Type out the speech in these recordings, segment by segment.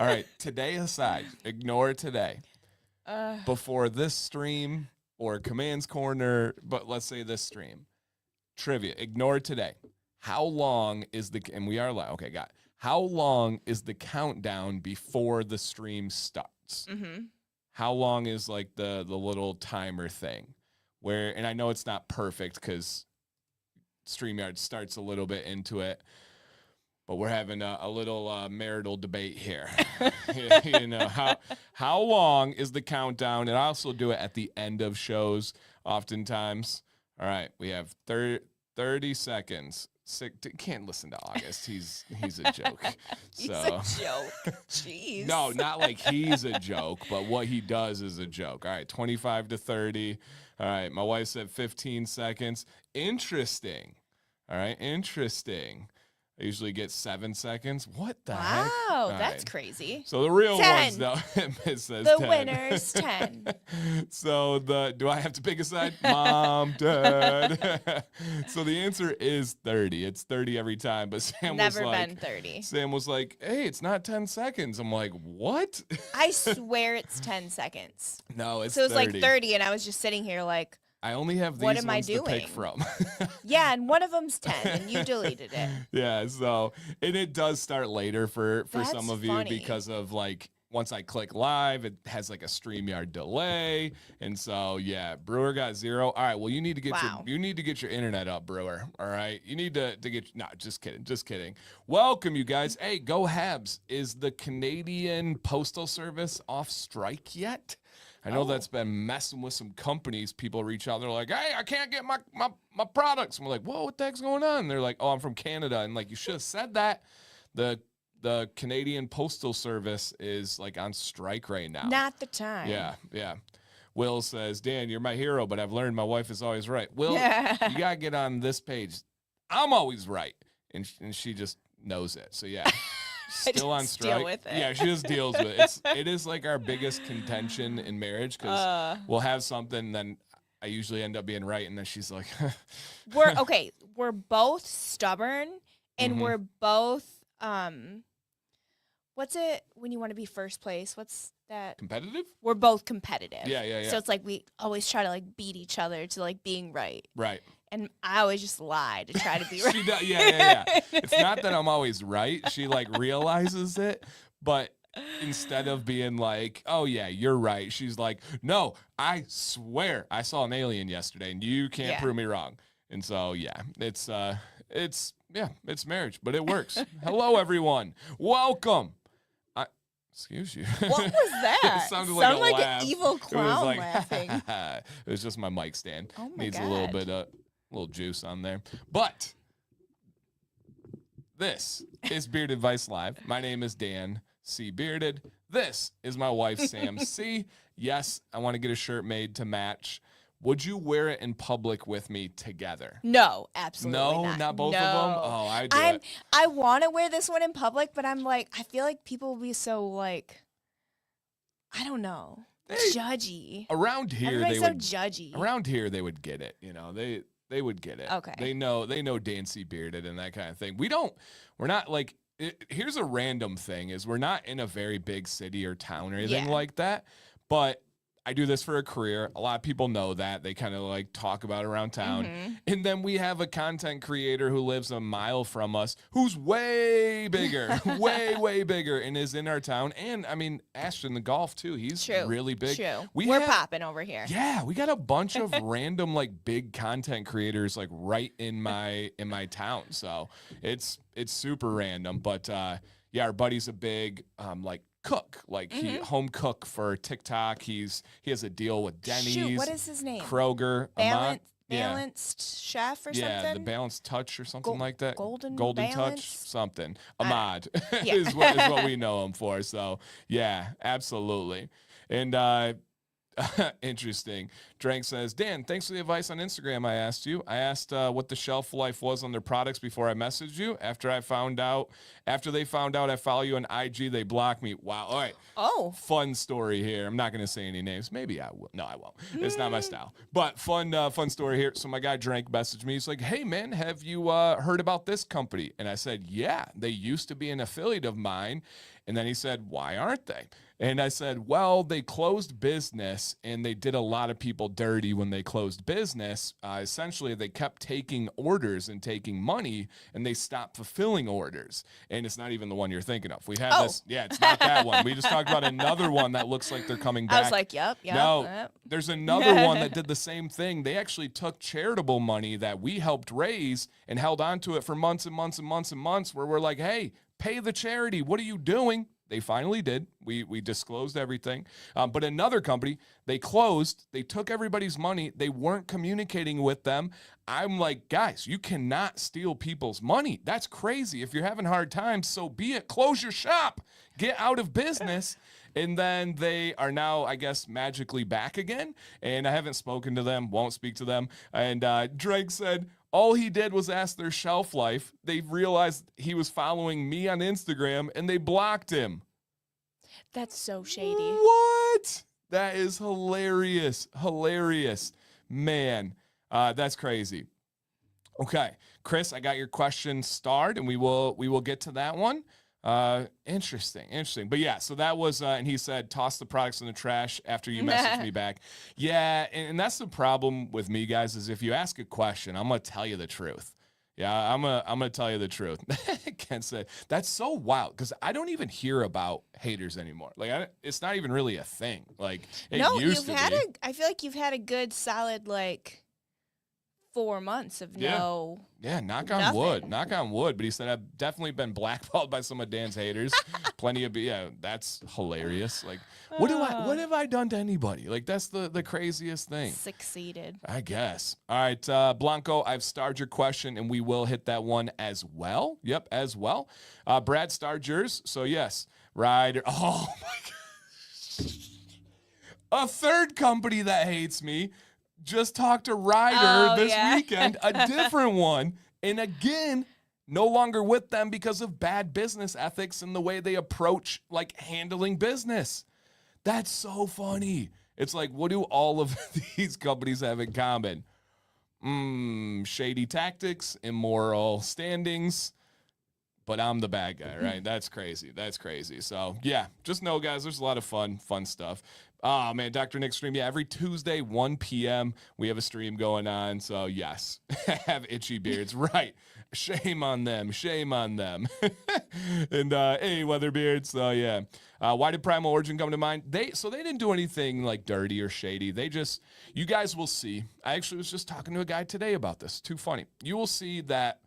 All right, today aside, ignore today. Before this stream or Commands Corner, but let's say this stream, trivia, ignore today. How long is and we are live, okay, got it. How long is the countdown before the stream starts? Mm-hmm. How long is like the little timer thing? Where, and I know it's not perfect because StreamYard starts a little bit into it, but we're having a little marital debate here. You know, how long is the countdown? And I also do it at the end of shows oftentimes. All right, we have 30 seconds. Can't listen to August. He's a joke. He's a joke. Jeez. No, not like he's a joke, but what he does is a joke. All right, 25 to 30. All right, my wife said 15 seconds. Interesting. All right, interesting. I usually get 7 seconds. What the heck? Wow, that's crazy. So the real 10. ones, though, it says the 10. winner's 10. So do I have to pick a side? Mom, Dad. So the answer is 30. It's 30 every time. But Sam Never was like, been 30. Sam was like, hey, it's not 10 seconds. I'm like, what? I swear it's 10 seconds. No, it's 30. So it's like 30, and I was just sitting here like, I only have these what am I ones to doing? pick from. Yeah, and one of them's 10, and you deleted it. Yeah, so, and it does start later for That's some of funny. you because of like, once I click live, it has like a StreamYard delay. And so, yeah, Brewer got 0. All right, well, you need to get your internet up, Brewer. All right, you need to get, no, just kidding. Welcome, you guys. Hey, go Habs. Is the Canadian Postal Service off strike yet? I know that's been messing with some companies. People reach out. They're like, hey, I can't get my products. And we're like, whoa, what the heck's going on? And they're like, oh, I'm from Canada. And like, you should have said that. The Canadian Postal Service is like on strike right now. Not the time. Yeah. Will says, Dan, you're my hero, but I've learned my wife is always right. Will, you got to get on this page. I'm always right. And she just knows it. So, yeah. Still on strike. Deal with it. Yeah, she just deals with it. It is like our biggest contention in marriage because we'll have something, then I usually end up being right, and then she's like, We're both stubborn, and we're both what's it when you want to be first place? What's that? Competitive? We're both competitive. Yeah. So it's like we always try to like beat each other to like being right. Right. And I always just lie to try to be right. She does, yeah. It's not that I'm always right. She like realizes it, but instead of being like, oh yeah, you're right, she's like, no, I swear I saw an alien yesterday and you can't prove me wrong. And so yeah, it's marriage, but it works. Hello everyone. Welcome. Excuse you. What was that? It sounded like a laugh. An evil clown like, laughing. It was just my mic stand. Oh my Needs God. a little bit of little juice on there. But this is Bearded Vice Live. My name is Dan C. Bearded. This is my wife, Sam C. Yes, I want to get a shirt made to match. Would you wear it in public with me together? No, absolutely not. Not both of them? Oh, I do it. I want to wear this one in public, but I'm like, I feel like people will be so like, I don't know, judgy. Around here, Everybody's so judgy. Around here, they would get it. You know, they would get it. Okay. They know Dancy Bearded and that kind of thing. We're not like, here's a random thing is we're not in a very big city or town or anything like that, but I do this for a career. A lot of people know that. They kind of like talk about it around town. Mm-hmm. And then we have a content creator who lives a mile from us who's way bigger, way bigger and is in our town. And I mean, Ashton, the golf too. He's really big. True. We're popping over here. Yeah, we got a bunch of random like big content creators like right in my town. So it's super random. But yeah, our buddy's a big like cook, like he home cook for TikTok. He has a deal with Denny's. Shoot, what is his name? Kroger. Balanced chef or something? Yeah, the Balanced Touch or something like that. Golden Touch, something. Ahmad is what we know him for. So yeah, absolutely. And Interesting. Drank says, Dan, thanks for the advice on Instagram. I asked what the shelf life was on their products before I messaged you. After they found out I follow you on IG, they blocked me. Wow. All right. Oh. Fun story here. I'm not going to say any names. Maybe I will. No, I won't. It's not my style. But fun story here. So my guy Drank messaged me. He's like, hey, man, have you heard about this company? And I said, yeah, they used to be an affiliate of mine. And then he said, why aren't they? And I said, well, they closed business and they did a lot of people dirty when they closed business. Essentially, they kept taking orders and taking money and they stopped fulfilling orders. And it's not even the one you're thinking of. We have this. Yeah, it's not that one. We just talked about another one that looks like they're coming back. I was like, yep. No, there's another one that did the same thing. They actually took charitable money that we helped raise and held on to it for months and months and months and months where we're like, hey, pay the charity. What are you doing? They finally did. We disclosed everything. But another company, they closed. They took everybody's money. They weren't communicating with them. I'm like, guys, you cannot steal people's money. That's crazy. If you're having hard times, so be it. Close your shop. Get out of business. And then they are now, I guess, magically back again. And I haven't spoken to them, won't speak to them. And Drake said, all he did was ask their shelf life. They realized he was following me on Instagram, and they blocked him. That's so shady. What? That is hilarious. Hilarious. Man, that's crazy. Okay, Chris, I got your question starred, and we will get to that one. Interesting. But yeah, so that was, and he said, toss the products in the trash after you message me back. Yeah. And that's the problem with me, guys, is if you ask a question, I'm going to tell you the truth. Yeah. I'm going to tell you the truth. Ken said, that's so wild. Cause I don't even hear about haters anymore. Like it's not even really a thing. Like it used to be. I feel like you've had a good solid, 4 months of no. Yeah, knock on wood. But he said, I've definitely been blackballed by some of Dan's haters. Plenty of, that's hilarious. Like, what have I done to anybody? Like, that's the craziest thing. Succeeded. I guess. All right, Blanco, I've starred your question, and we will hit that one as well. Yep, as well. Brad starred yours. So, yes, Ryder. Oh, my gosh. A third company that hates me. Just talked to Ryder this weekend, a different one. And again, no longer with them because of bad business ethics and the way they approach handling business. That's so funny. It's like, what do all of these companies have in common? Shady tactics, immoral standings, but I'm the bad guy, right? That's crazy. So yeah, just know, guys, there's a lot of fun stuff. Oh, man, Dr. Nick stream. Yeah, every Tuesday, 1 p.m., we have a stream going on. So, yes, have itchy beards. Right. Shame on them. And, hey, Weatherbeard. So, yeah. Why did Primal Origin come to mind? They didn't do anything dirty or shady. You guys will see. I actually was just talking to a guy today about this. Too funny. You will see that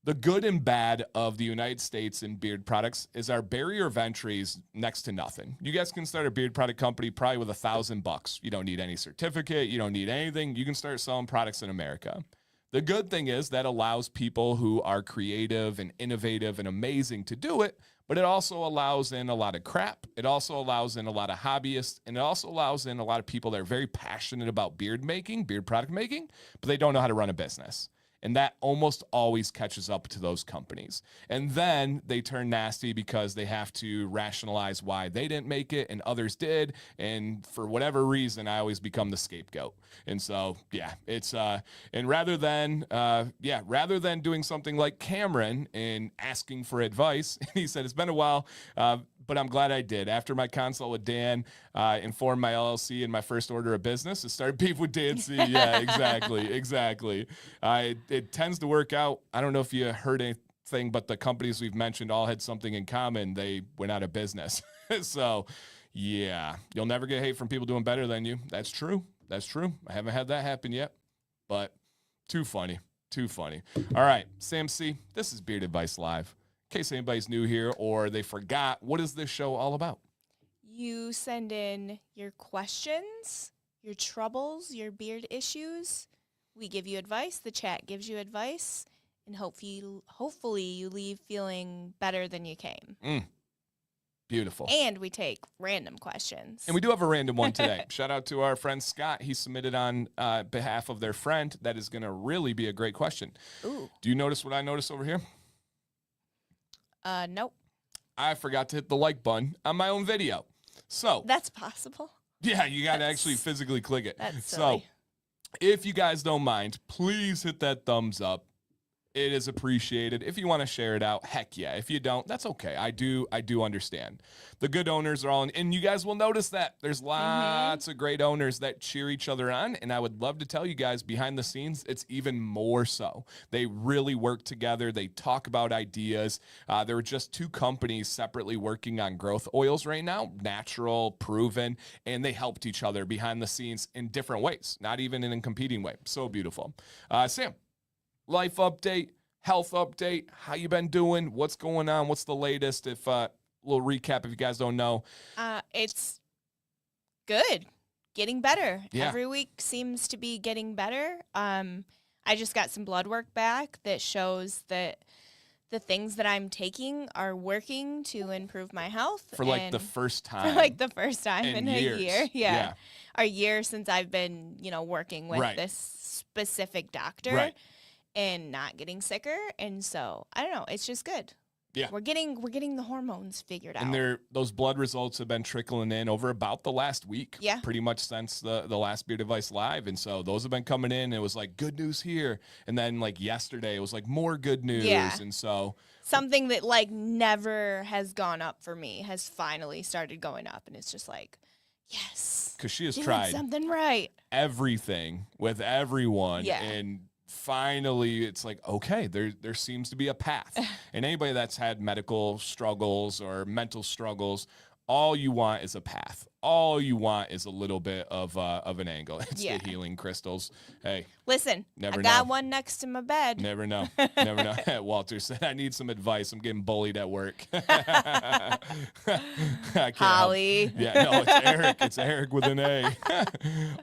the good and bad of the United States in beard products is our barrier of entry is next to nothing. You guys can start a beard product company probably with $1,000. You don't need any certificate. You don't need anything. You can start selling products in America. The good thing is that allows people who are creative and innovative and amazing to do it, but it also allows in a lot of crap. It also allows in a lot of hobbyists, and it also allows in a lot of people that are very passionate about beard product making, but they don't know how to run a business. And that almost always catches up to those companies. And then they turn nasty because they have to rationalize why they didn't make it and others did. And for whatever reason, I always become the scapegoat. And so, yeah, it's, and rather than doing something like Cameron and asking for advice, he said, it's been a while, but I'm glad I did. After my consult with Dan, informed my LLC in my first order of business to start beef with Dan C. Yeah, exactly. It tends to work out. I don't know if you heard anything, but the companies we've mentioned all had something in common. They went out of business. So, yeah, you'll never get hate from people doing better than you. That's true. I haven't had that happen yet, but too funny. All right, Sam C., this is Beard Advice Live. In case anybody's new here or they forgot, what is this show all about? You send in your questions, your troubles, your beard issues. We give you advice. The chat gives you advice. And hopefully you leave feeling better than you came. Beautiful. And we take random questions. And we do have a random one today. Shout out to our friend Scott. He submitted on behalf of their friend. That is going to really be a great question. Ooh. Do you notice what I noticed over here? Nope. I forgot to hit the like button on my own video. So that's possible. Yeah, you got to actually physically click it. That's silly. So if you guys don't mind, please hit that thumbs up. It is appreciated. If you want to share it out, heck yeah. If you don't, that's okay. I do understand. The good owners are all in, and you guys will notice that there's lots of great owners that cheer each other on, and I would love to tell you guys behind the scenes, it's even more so. They really work together. They talk about ideas. There are just two companies separately working on growth oils right now, natural, proven, and they helped each other behind the scenes in different ways, not even in a competing way. So beautiful. Sam, life update, health update, how you been doing? What's going on? What's the latest? If little recap if you guys don't know. It's good. Getting better. Yeah. Every week seems to be getting better. I just got some blood work back that shows that the things that I'm taking are working to improve my health. For like the first time. For like the first time in years. a year. Yeah. A year since I've been, working with this specific doctor. Right. And not getting sicker, and so I don't know. It's just good. Yeah, we're getting the hormones figured out. And those blood results have been trickling in over about the last week. Yeah, pretty much since the last Beard Advice Live, and so those have been coming in. It was like good news here, and then like yesterday it was like more good news. Yeah. And so something that like never has gone up for me has finally started going up, and it's just like yes, because she has tried something right, everything with everyone, yeah. And finally it's like, okay, there seems to be a path. And anybody that's had medical struggles or mental struggles, all you want is a path. All you want is a little bit of an angle. It's the healing crystals. Hey, listen, I got one next to my bed. Never know. Never know. Walter said, I need some advice. I'm getting bullied at work. Holly. Yeah, no, it's Eric. It's Eric with an A.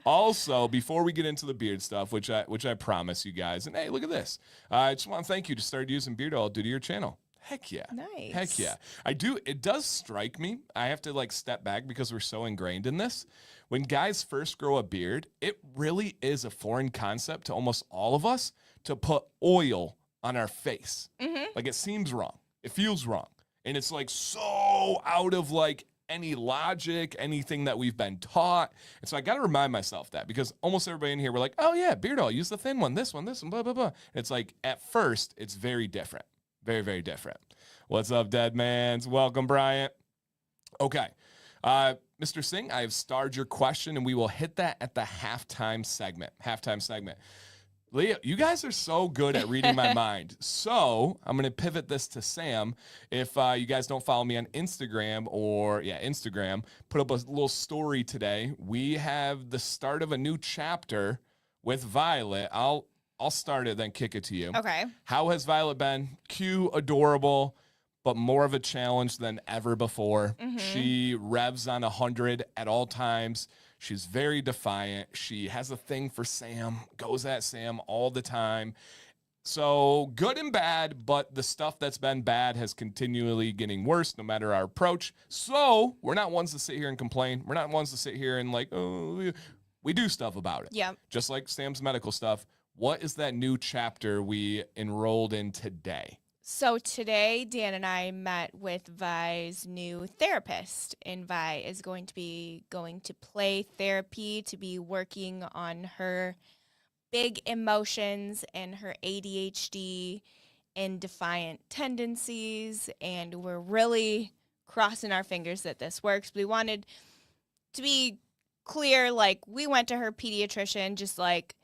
Also, before we get into the beard stuff, which I promise you guys, and hey, look at this. I just want to thank you to start using beard oil due to your channel. Heck yeah. Nice. Heck yeah. I do. It does strike me. I have to like step back because we're so ingrained in this. When guys first grow a beard, it really is a foreign concept to almost all of us to put oil on our face. Like it seems wrong. It feels wrong. And it's like so out of like any logic, anything that we've been taught. And so I got to remind myself that because almost everybody in here, we're like, oh yeah, beard oil, use the thin one, this one, blah, blah, blah. And it's like at first, it's very different. Very, very different. What's up, Deadmans? Welcome, Bryant. Okay. Mr. Singh, I have starred your question, and we will hit that at the halftime segment. Leah, you guys are so good at reading my mind. So I'm going to pivot this to Sam. If you guys don't follow me on Instagram Instagram, put up a little story today. We have the start of a new chapter with Violet. I'll start it, then kick it to you. Okay. How has Violet been? Cute, adorable, but more of a challenge than ever before. She revs on 100 at all times. She's very defiant. She has a thing for Sam, goes at Sam all the time. So good and bad, but the stuff that's been bad has continually getting worse no matter our approach. So we're not ones to sit here and complain. We're not ones to sit here and like, oh, we do stuff about it. Yeah. Just like Sam's medical stuff. What is that new chapter we enrolled in today? So today, Dan and I met with Vi's new therapist, and Vi is going to be going to play therapy to be working on her big emotions and her ADHD and defiant tendencies, and we're really crossing our fingers that this works. We wanted to be clear, like, we went to her pediatrician just like,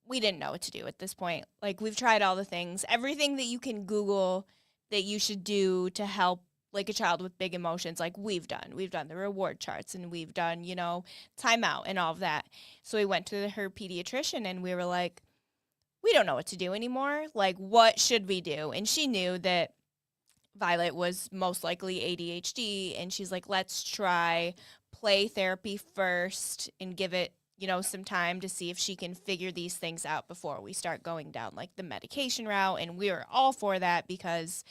we didn't know what to do at this point. Like, we've tried all the things, everything that you can Google that you should do to help like a child with big emotions. Like we've done the reward charts and we've done, timeout and all of that. So we went to her pediatrician and we were like, we don't know what to do anymore. Like, what should we do? And she knew that Violet was most likely ADHD. And she's like, let's try play therapy first and give it, some time to see if she can figure these things out before we start going down like the medication route. And we were all for that because,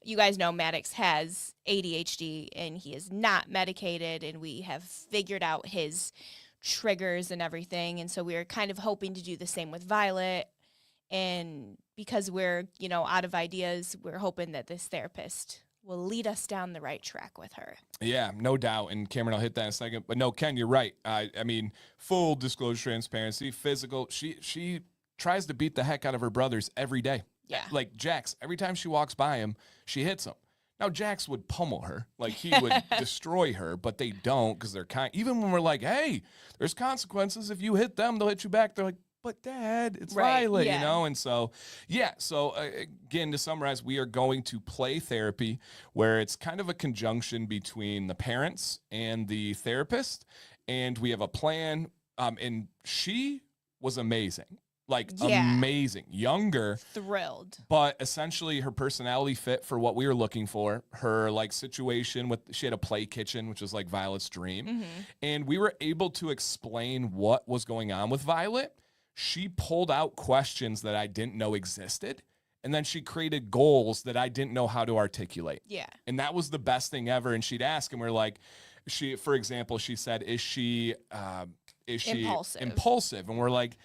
you guys know Maddox has ADHD and he is not medicated, and we have figured out his triggers and everything. And so we are kind of hoping to do the same with Violet. And because we're, out of ideas, we're hoping that this therapist will lead us down the right track with her. Yeah, no doubt. And Cameron, I'll hit that in a second. But no, Ken, you're right. I mean, full disclosure, transparency, physical. She tries to beat the heck out of her brothers every day. Yeah. Like Jax, every time she walks by him, she hits him. Now, Jax would pummel her. Like, he would destroy her, but they don't because they're kind. Even when we're like, hey, there's consequences. If you hit them, they'll hit you back. They're like, but Dad, it's Violet, And so, again, to summarize, we are going to play therapy, where it's kind of a conjunction between the parents and the therapist. And we have a plan. And she was amazing. Amazing. Younger. Thrilled. But essentially her personality fit for what we were looking for. Her situation she had a play kitchen, which was like Violet's dream. Mm-hmm. And we were able to explain what was going on with Violet. She pulled out questions that I didn't know existed. And then she created goals that I didn't know how to articulate. Yeah. And that was the best thing ever. And she'd ask, and we're like, for example, she said, is she impulsive? And we're like,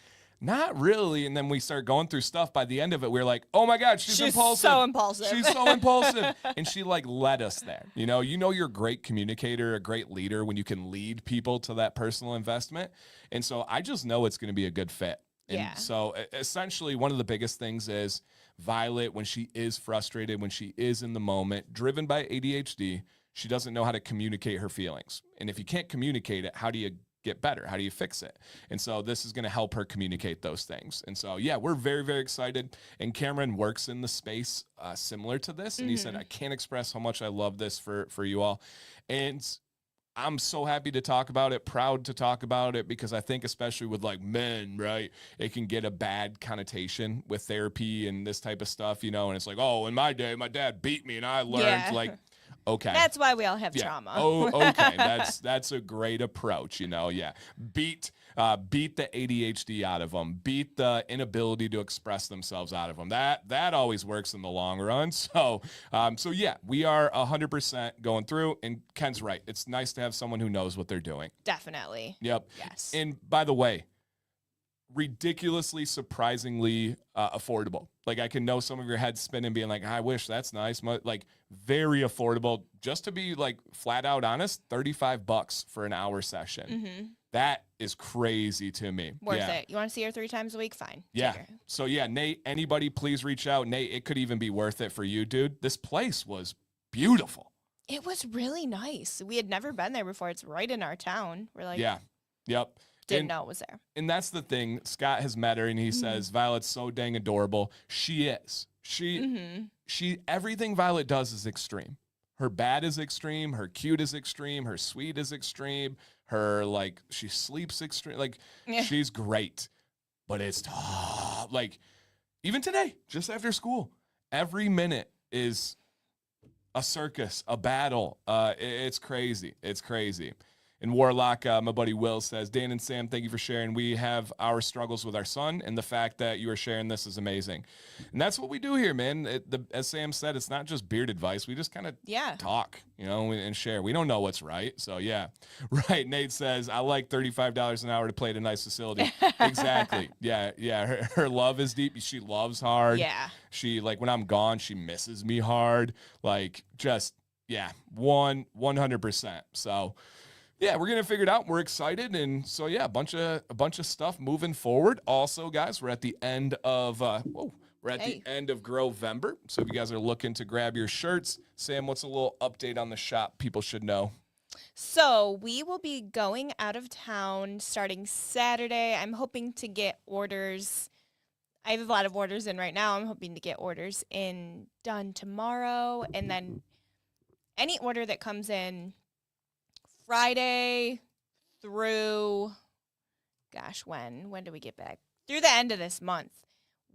not really. And then we start going through stuff. By the end of it, we were like, oh my God, she's impulsive. So impulsive. She's so impulsive. And she led us there. You're a great communicator, a great leader when you can lead people to that personal investment. And so I just know it's going to be a good fit. And so essentially one of the biggest things is Violet, when she is frustrated, when she is in the moment, driven by ADHD, she doesn't know how to communicate her feelings. And if you can't communicate it, how do you get better? How do you fix it? And so this is going to help her communicate those things. And so, we're very, very excited. And Cameron works in the space similar to this. And he said, I can't express how much I love this for you all. And I'm so happy to talk about it, proud to talk about it, because I think especially with men, right, it can get a bad connotation with therapy and this type of stuff, and it's like, oh, in my day, my dad beat me and I learned okay. That's why we all have trauma. Oh, okay. That's a great approach, Beat the ADHD out of them. Beat the inability to express themselves out of them. That always works in the long run. So we are 100% going through, and Ken's right. It's nice to have someone who knows what they're doing. Definitely. Yep. Yes. And by the way, ridiculously, surprisingly affordable. I can know some of your heads spinning, being like, I wish that's nice. Very affordable. Just to be flat out honest, $35 for an hour session. Mm-hmm. That is crazy to me. Worth it. You want to see her 3 times a week? Fine. Yeah. So Nate, anybody please reach out. Nate, it could even be worth it for you, dude. This place was beautiful. It was really nice. We had never been there before. It's right in our town. We're like, yeah. Yep. Didn't know it was there. And that's the thing. Scott has met her, and he says, Violet's so dang adorable. She is. She everything Violet does is extreme. Her bad is extreme. Her cute is extreme. Her sweet is extreme. Her, she sleeps extreme. She's great. But it's tough. Even today, just after school, every minute is a circus, a battle. It's crazy. It's crazy. And Warlock, my buddy Will says, Dan and Sam, thank you for sharing. We have our struggles with our son, and the fact that you are sharing this is amazing. And that's what we do here, man. As Sam said, it's not just beard advice. We just kind of talk, and share. We don't know what's right. So, yeah. Right. Nate says, I like $35 an hour to play at a nice facility. Exactly. Yeah. Her love is deep. She loves hard. Yeah. She, when I'm gone, she misses me hard. 100%. So, yeah, we're gonna figure it out. We're excited, and so a bunch of stuff moving forward. Also, guys, we're at the end of the end of Grovember. So if you guys are looking to grab your shirts, Sam, what's a little update on the shop people should know? So we will be going out of town starting Saturday. I'm hoping to get orders. I have a lot of orders in right now. I'm hoping to get orders done tomorrow, and then any order that comes in Friday through, when do we get back? Through the end of this month,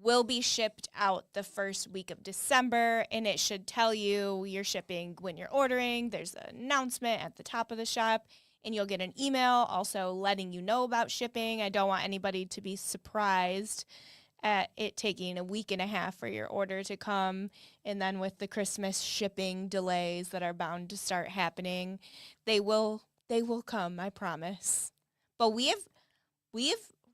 will be shipped out the first week of December, and it should tell you your shipping when you're ordering. There's an announcement at the top of the shop, and you'll get an email also letting you know about shipping. I don't want anybody to be surprised at it taking a week and a half for your order to come. And then with the Christmas shipping delays that are bound to start happening, they will come, I promise. But we've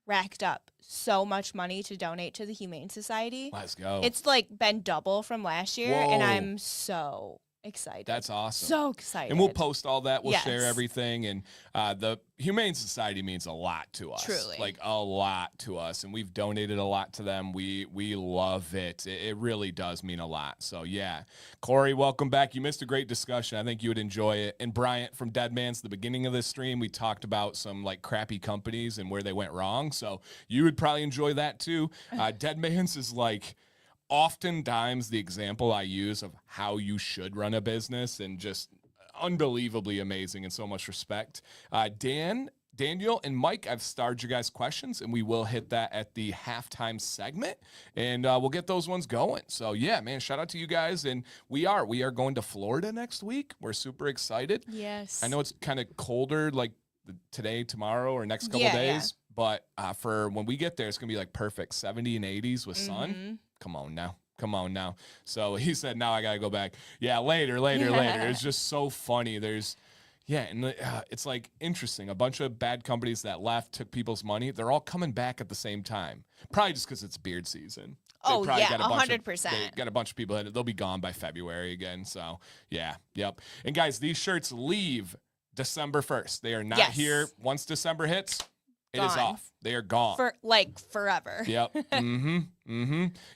racked up so much money to donate to the Humane Society. Let's go. It's like been double from last year. Whoa. And I'm so excited. That's awesome. So excited. And we'll post all that. We'll Yes. share everything. And the Humane Society means a lot to us. Truly. Like a lot to us. And we've donated a lot to them. We love it. It really does mean a lot. So, yeah. Corey, welcome back. You missed a great discussion. I think you would enjoy it. And Bryant from Deadman's, the beginning of this stream, we talked about some like crappy companies and where they went wrong. So you would probably enjoy that too. Deadman's is like oftentimes the example I use of how you should run a business, and just unbelievably amazing and so much respect. Daniel and Mike, I've starred your guys' questions, and we will hit that at the halftime segment, and we'll get those ones going. So yeah, man, shout out to you guys. And we are going to Florida next week. We're super excited. Yes. I know it's kind of colder, like today, tomorrow, or next couple days, but for when we get there, it's gonna be like perfect 70 and 80s with sun. Come on now. So he said, now I got to go back. Yeah, later. It's just so funny. It's like interesting. A bunch of bad companies that left, took people's money. They're all coming back at the same time. Probably just because it's beard season. Oh, yeah, 100%. They got a bunch of people that they'll be gone by February again. So, yeah, yep. And guys, these shirts leave December 1st. They are not here. Once December hits, it is off. They are gone. For like forever. Yep.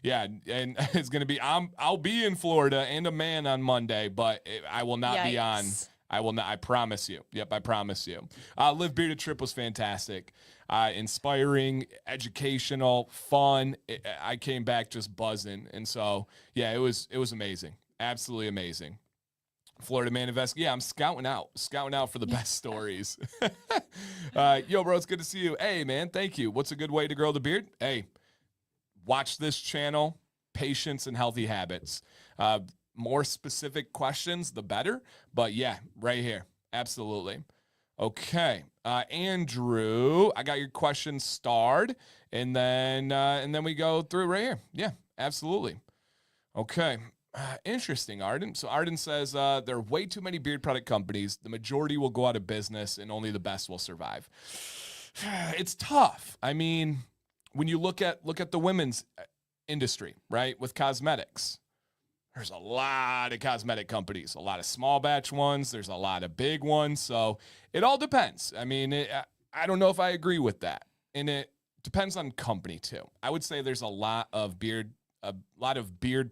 Yeah, and it's gonna be. I'll be in Florida and a man on Monday, but I will not be on. I will not. I promise you. Yep, I promise you. Live Bearded trip was fantastic, inspiring, educational, fun. I came back just buzzing, and so yeah, it was amazing. Absolutely amazing. Florida Man Invest. Yeah, I'm scouting out for the best stories. Yo, bro, it's good to see you. Hey, man, thank you. What's a good way to grow the beard? Hey, watch this channel, Patience and Healthy Habits. More specific questions, the better. But yeah, right here. Absolutely. Okay. Andrew, I got your question starred, and then we go through right here. Yeah, absolutely. Okay. Interesting, Arden. So Arden says there are way too many beard product companies. The majority will go out of business, and only the best will survive. It's tough. I mean, when you look at the women's industry, right, with cosmetics, there's a lot of cosmetic companies, a lot of small batch ones. There's a lot of big ones. So it all depends. I mean, I don't know if I agree with that, and it depends on company too. I would say there's a lot of beard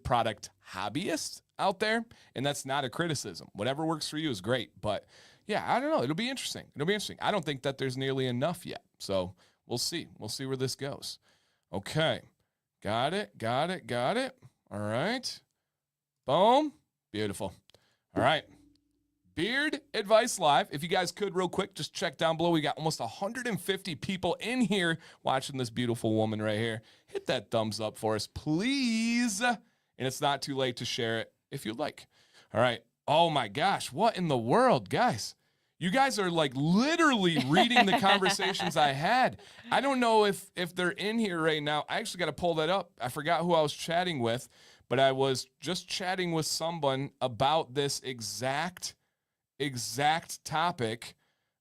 product hobbyists out there, and that's not a criticism. Whatever works for you is great, but yeah, I don't know. It'll be interesting. I don't think that there's nearly enough yet, so we'll see. We'll see where this goes. Okay, got it. All right, boom, beautiful. All right, Beard Advice Live. If you guys could real quick, just check down below. We got almost 150 people in here watching this beautiful woman right here. Hit that thumbs up for us, please. And it's not too late to share it if you'd like. All right. Oh my gosh. What in the world, guys? You guys are like literally reading the conversations I had. I don't know if they're in here right now. I actually got to pull that up. I forgot who I was chatting with, but I was just chatting with someone about this exact topic.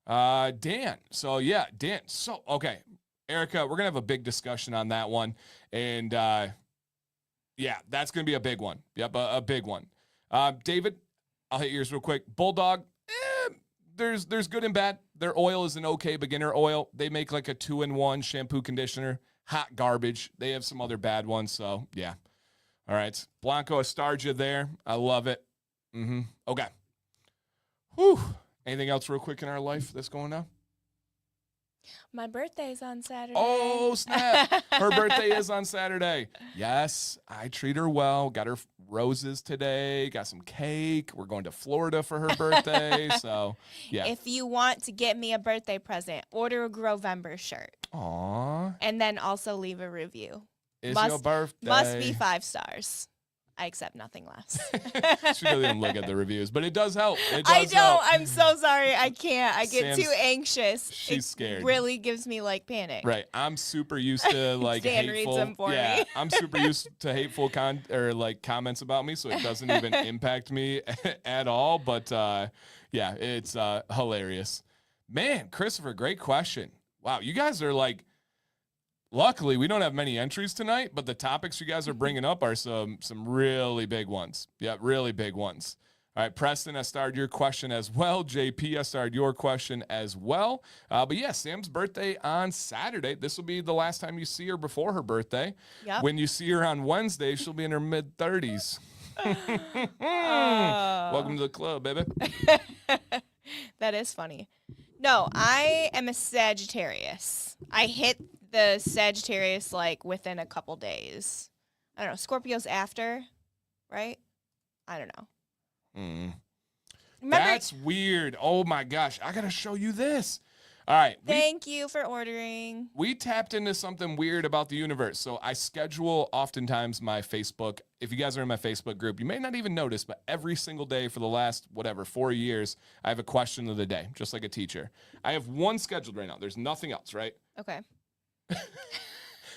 Dan. So yeah, Dan. So, okay. Erica, we're going to have a big discussion on that one. And, yeah, that's going to be a big one. Yep, a big one. David, I'll hit yours real quick. Bulldog, there's good and bad. Their oil is an okay beginner oil. They make like a 2-in-1 shampoo conditioner. Hot garbage. They have some other bad ones, so yeah. All right. Blanco Astargia there. I love it. Okay. Whew. Anything else real quick in our life that's going on? My birthday's on Saturday. Oh, snap. Her birthday is on Saturday. Yes, I treat her well. Got her roses today. Got some cake. We're going to Florida for her birthday. So, yeah. If you want to get me a birthday present, order a Grovember shirt. Aw. And then also leave a review. It's your birthday. Must be 5 stars. I accept nothing less. She doesn't even look at the reviews, but it does help. It I does don't. help. I'm so sorry. I can't. I get Sam's- too anxious. She's scared. Really gives me like panic. Right. I'm super used to like Dan hateful. reads them for yeah, me. I'm super used to hateful comments about me, so it doesn't even impact me at all. But yeah, it's hilarious. Man, Christopher, great question. Wow, you guys are like. Luckily, we don't have many entries tonight, but the topics you guys are bringing up are some really big ones. Yeah, really big ones. All right, Preston, I started your question as well. JP, I started your question as well. But yeah, Sam's birthday on Saturday. This will be the last time you see her before her birthday. Yep. When you see her on Wednesday, she'll be in her mid-30s. Welcome to the club, baby. That is funny. No, I am a Sagittarius. I hit the Sagittarius like within a couple days. I don't know. Scorpio's after, right? I don't know. Remember, That's weird. Oh my gosh. I got to show you this. All right. Thank you for ordering. We tapped into something weird about the universe. So I schedule oftentimes my Facebook. If you guys are in my Facebook group, you may not even notice, but every single day for the last, 4 years, I have a question of the day, just like a teacher. I have one scheduled right now. There's nothing else, right? Okay.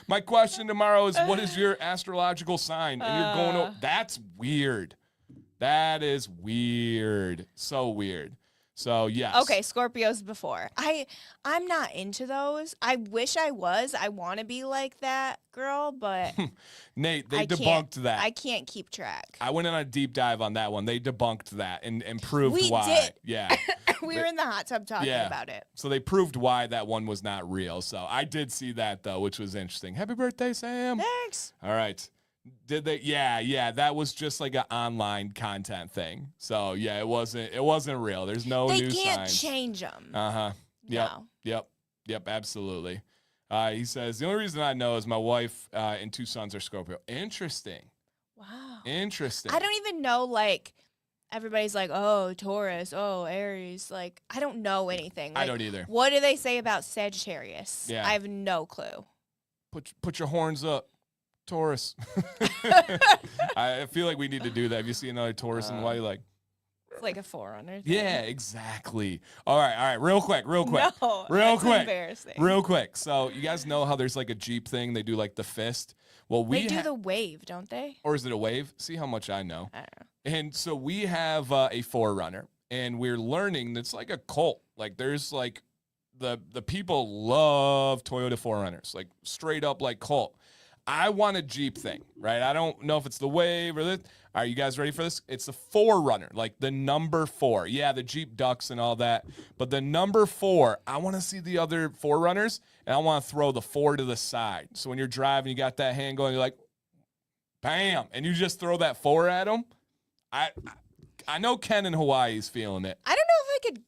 My question tomorrow is, what is your astrological sign? And you're going to, that's weird. That is weird. So weird. So, yes. Okay, Scorpios before. I'm not into those. I wish I was. I want to be like that girl, but Nate, they debunked that. I can't keep track. I went on a deep dive on that one. They debunked that and proved We why. did. Yeah. We were in the hot tub talking about it. So they proved why that one was not real. So I did see that though, which was interesting. Happy birthday, Sam. Thanks. All right. Did they? Yeah. That was just like an online content thing. So yeah, it wasn't real. There's no new signs. They can't change them. Yep. No. Yep. Absolutely. He says the only reason I know is my wife and 2 sons are Scorpio. Interesting. Wow. Interesting. I don't even know, like, everybody's like, oh, Taurus, oh, Aries. Like, I don't know anything. Like, I don't either. What do they say about Sagittarius? Yeah. I have no clue. Put your horns up, Taurus. I feel like we need to do that. Have you seen another Taurus and why you like? It's like a forerunner thing. Yeah, exactly. All right. Real quick. No, that's embarrassing. Real quick. So you guys know how there's like a Jeep thing? They do like the fist. Well, they do the wave, don't they? Or is it a wave? See how much I know. I don't know. And so we have a forerunner, and we're learning that's like a cult. Like there's like the people love Toyota 4Runners, like straight up like cult. I want a Jeep thing, right? I don't know if it's the wave or this. Are you guys ready for this? It's a 4Runner, like the number 4. Yeah, the Jeep Ducks and all that. But the number 4, I want to see the other 4Runners, and I want to throw the 4 to the side. So when you're driving, you got that hand going, you're like, bam, and you just throw that 4 at them. I know Ken in Hawaii is feeling it. I don't know if I could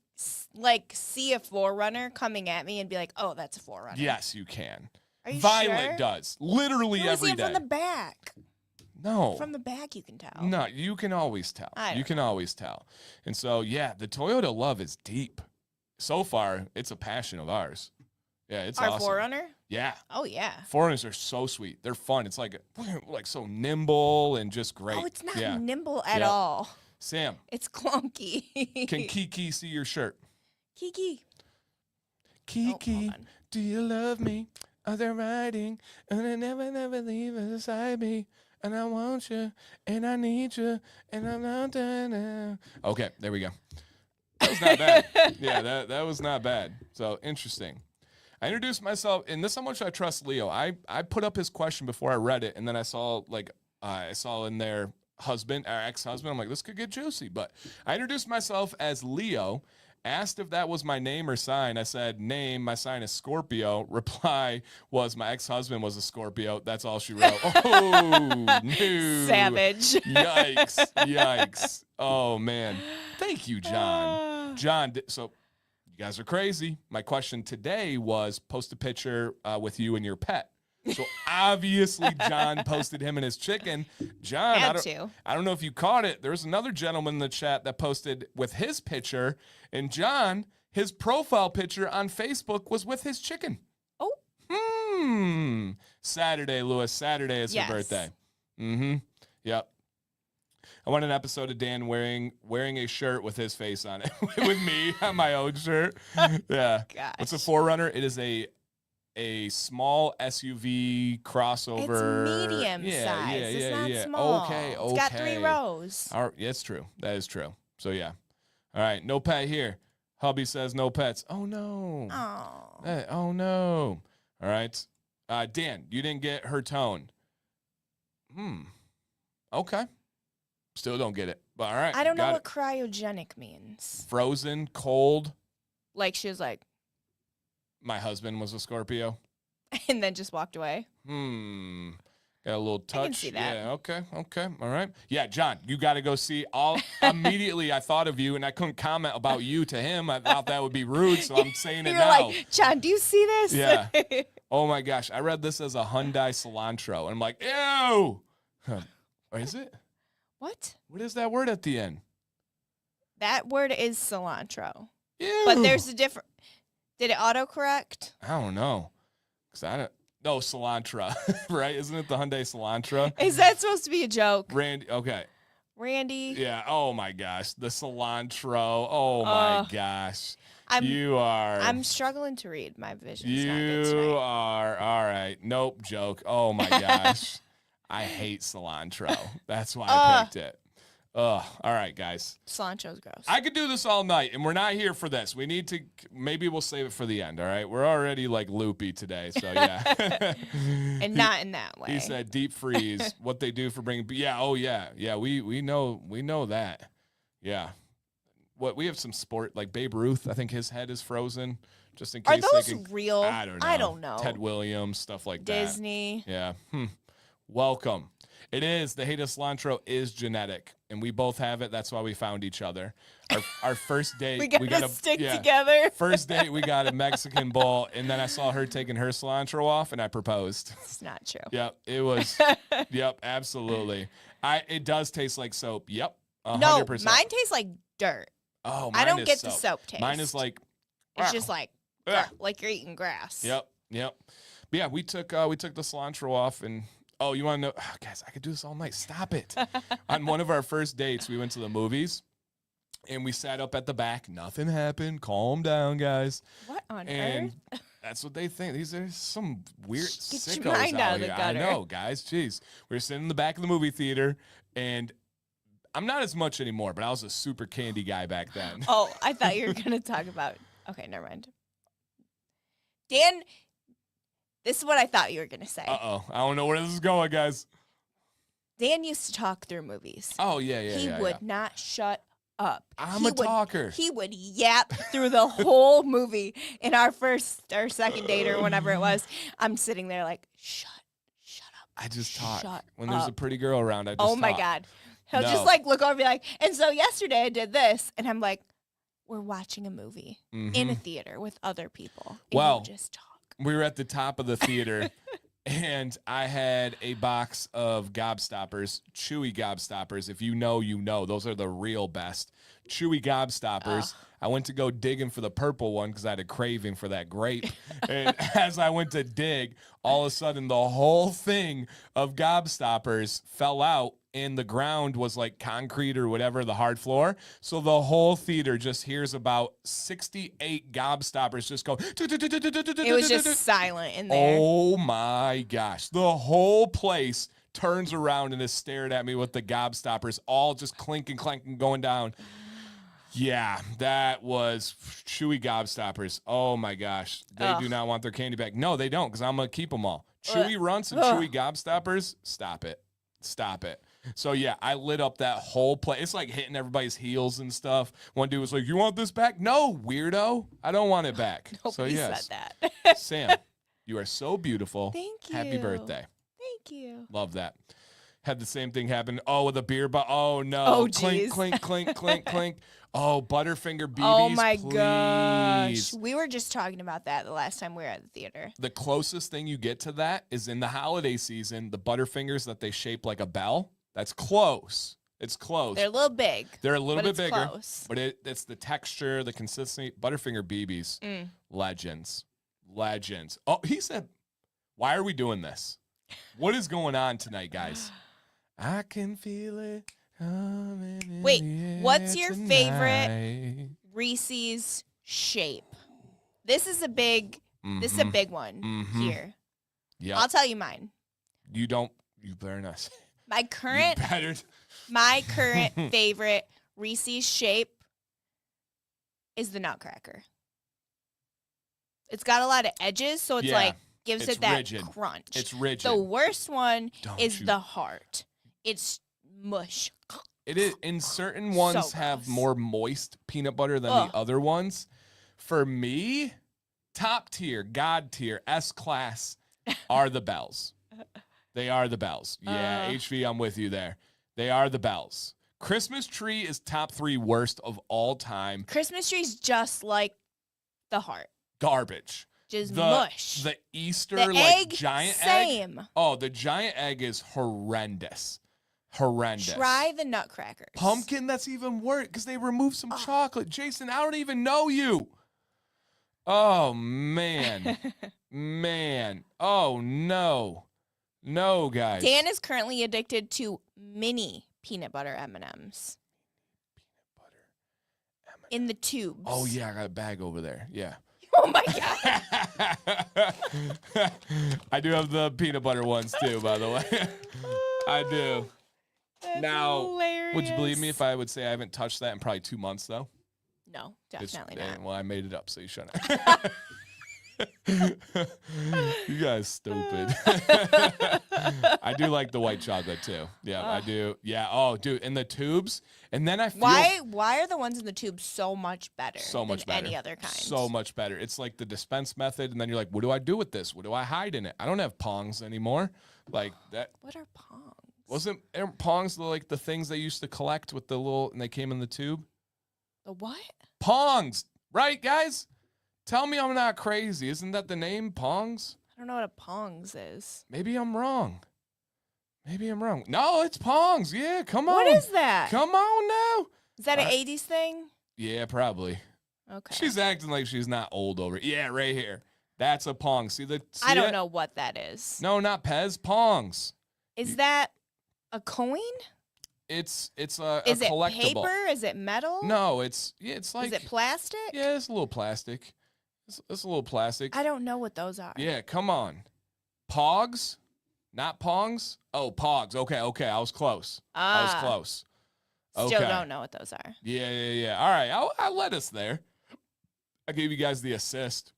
like see a 4Runner coming at me and be like, oh, that's a 4Runner. Yes, you can. Are you Violet sure? does. Literally every day. From the back. No. From the back you can tell. No, you can always tell. You can always tell. And so, yeah, the Toyota love is deep. So far, it's a passion of ours. Yeah, it's Our awesome. 4Runner? Yeah. Oh, yeah. 4Runners are so sweet. They're fun. It's like so nimble and just great. Oh, it's not nimble at all. Sam. It's clunky. Can Kiki see your shirt? Kiki. Kiki, do you love me? Other writing, and I never leave beside me. And I want you, and I need you, and I'm not done now. Okay, there we go. That was not bad. Yeah, that was not bad. So, interesting. I introduced myself, and this is how much I trust Leo. I put up his question before I read it, and then I saw in there husband, or ex-husband. I'm like, this could get juicy. But I introduced myself as Leo. Asked if that was my name or sign. I said, name, my sign is Scorpio. Reply was my ex-husband was a Scorpio. That's all she wrote. Oh, no. Savage. Yikes. Oh, man. Thank you, John. John, so you guys are crazy. My question today was post a picture with you and your pet. So obviously John posted him and his chicken. John, I don't know if you caught it. There's another gentleman in the chat that posted with his picture, and John, his profile picture on Facebook was with his chicken. Oh. Saturday, Lewis. Saturday is her birthday. Yep. I want an episode of Dan wearing a shirt with his face on it, with me on my own shirt. Yeah. Gosh. What's a 4Runner? It is a small SUV crossover. It's medium size. It's not small. Okay. It's got 3 rows. All right, yeah, it's true. That is true. So yeah. All right. No pet here. Hubby says no pets. Oh no. Oh. Oh no. All right. Dan, you didn't get her tone. Okay. Still don't get it. But all right. I don't know what cryogenic means. Frozen, cold. Like she was like, my husband was a Scorpio. And then just walked away. Got a little touch. I can see that. Yeah, okay. All right. Yeah, John, you got to go see. Immediately I thought of you, and I couldn't comment about you to him. I thought that would be rude, so I'm saying it You're now. like, John, do you see this? Yeah. Oh, my gosh. I read this as a Hyundai cilantro, and I'm like, ew. Or is it? What? What is that word at the end? That word is cilantro. Ew. But there's a different... Did it autocorrect? I don't know. No, cilantro, right? Isn't it the Hyundai Cilantro? Is that supposed to be a joke? Randy, okay. Randy? Yeah, oh my gosh. The cilantro. Oh my gosh. I'm struggling to read. My vision's not good tonight. You are, all right. Nope, joke. Oh my gosh. I hate cilantro. That's why I picked it. Ugh. All right, guys. Cilantro's gross. I could do this all night, and we're not here for this. We need to, maybe we'll save it for the end, all right? We're already, like, loopy today, so yeah. And not in that way. He said deep freeze, what they do for bringing, yeah, we know that. Yeah. We have some sport, like Babe Ruth, I think his head is frozen, just in case. Are those real? I don't know. Ted Williams, stuff like Disney. that. Yeah. Welcome. It is. The hate of cilantro is genetic, and we both have it. That's why we found each other. Our first date, we got to stick together. First date, we got a Mexican bowl, and then I saw her taking her cilantro off, and I proposed. It's not true. Yep, it was. Yep, absolutely. It does taste like soap. Yep, 100%. No, mine tastes like dirt. Oh, I don't get the soap taste. Mine is like. It's just like you're eating grass. Yep. But yeah, we took the cilantro off and. Oh, you want to know? Oh, guys, I could do this all night. Stop it. On one of our first dates, we went to the movies, and we sat up at the back. Nothing happened. Calm down, guys. What on and earth? That's what they think. These are some weird Get sickos your mind out of the here. gutter. I know, guys. Jeez. We were sitting in the back of the movie theater, and I'm not as much anymore, but I was a super candy guy back then. Oh, I thought you were going to talk about... Okay, never mind. Dan... This is what I thought you were going to say. Uh-oh. I don't know where this is going, guys. Dan used to talk through movies. Oh, yeah. He would not shut up. I'm a talker. He would yap through the whole movie. In our second date or whenever it was, I'm sitting there like, shut up. I just talk. Shut when there's a pretty girl around, I just Oh, my talk. God. He'll just like look over and be like, and so yesterday I did this. And I'm like, we're watching a movie in a theater with other people. And you just talk. We were at the top of the theater, and I had a box of Gobstoppers, chewy Gobstoppers. If you know, you know. Those are the real best. Chewy Gobstoppers. I went to go digging for the purple one because I had a craving for that grape. And as I went to dig, all of a sudden the whole thing of Gobstoppers fell out, and the ground was like concrete or whatever, the hard floor. So the whole theater just hears about 68 Gobstoppers just go. It was just silent in there. Oh my gosh. The whole place turns around and is stared at me with the Gobstoppers all just clinking, going down. Yeah, that was chewy Gobstoppers. Oh my gosh. They do not want their candy back. No, they don't, because I'm going to keep them all. Chewy runts and chewy Gobstoppers, stop it. So, yeah, I lit up that whole place. It's like hitting everybody's heels and stuff. One dude was like, you want this back? No, weirdo. I don't want it back. Nobody said that. Sam, you are so beautiful. Thank you. Happy birthday. Thank you. Love that. Had the same thing happen. Oh, with a beer bottle. Oh, no. Oh, clink, clink, clink, clink, clink. Oh, Butterfinger BBs, oh, my please. gosh. We were just talking about that the last time we were at the theater. The closest thing you get to that is in the holiday season, the Butterfingers that they shape like a bell. That's close. It's close. They're a little big. They're a little bit bigger. Close. But it's the texture, the consistency. Butterfinger BBs, legends. Oh, he said, why are we doing this? What is going on tonight, guys? I can feel it. Wait, what's your favorite Reese's shape? This is a big one here. Yeah. I'll tell you mine. You better not. My current favorite Reese's shape is the Nutcracker. It's got a lot of edges, so it's like gives it that rigid. Crunch. It's rigid. The worst one is the heart. It's mush. It is. And certain ones have more moist peanut butter than the other ones. For me, top tier, God tier, S-class are the Bells. They are the Bells. Yeah, HV, I'm with you there. They are the Bells. Christmas tree is top 3 worst of all time. Christmas tree's just like the heart. Garbage. Just mush. The Easter giant egg. Oh, the giant egg is horrendous. Horrendous. Try the Nutcrackers. Pumpkin, that's even worse because they remove some chocolate. Jason, I don't even know you. Oh, man. Man. Oh, no. No, guys. Dan is currently addicted to mini peanut butter M&Ms. In the tubes. Oh, yeah, I got a bag over there. Yeah. Oh, my God. I do have the peanut butter ones, too, by the way. I do. That's hilarious. Would you believe me if I would say I haven't touched that in probably 2 months, though? No, definitely not. Well, I made it up, so you shouldn't. You guys stupid. I do like the white chocolate too. Yeah, I do. Yeah. Oh, dude, in the tubes. And then I feel why are the ones in the tubes so much better? So much better. Any other kind. So much better. It's like the dispense method, and then you're like, what do I do with this? What do I hide in it? I don't have pongs anymore. Like that. What are pongs? Wasn't pongs like the things they used to collect with the little and they came in the tube? The what? Pongs, right, guys? Tell me I'm not crazy. Isn't that the name, Pongs? I don't know what a Pongs is. Maybe I'm wrong. No, it's Pongs. Yeah, come on. What is that? Come on now. Is that an 80s thing? Yeah, probably. Okay. She's acting like she's not old over it. Yeah, right here. That's a Pong. I don't know what that is. No, not Pez. Pongs. Is that a coin? It's a collectible. Is it paper? Is it metal? No, it's like. Is it plastic? Yeah, it's a little plastic. It's a little plastic. I don't know what those are. Yeah, come on. Pogs? Not Pongs? Oh, Pogs. Okay. I was close. Still don't know what those are. Yeah. All right, I'll let us there. I gave you guys the assist.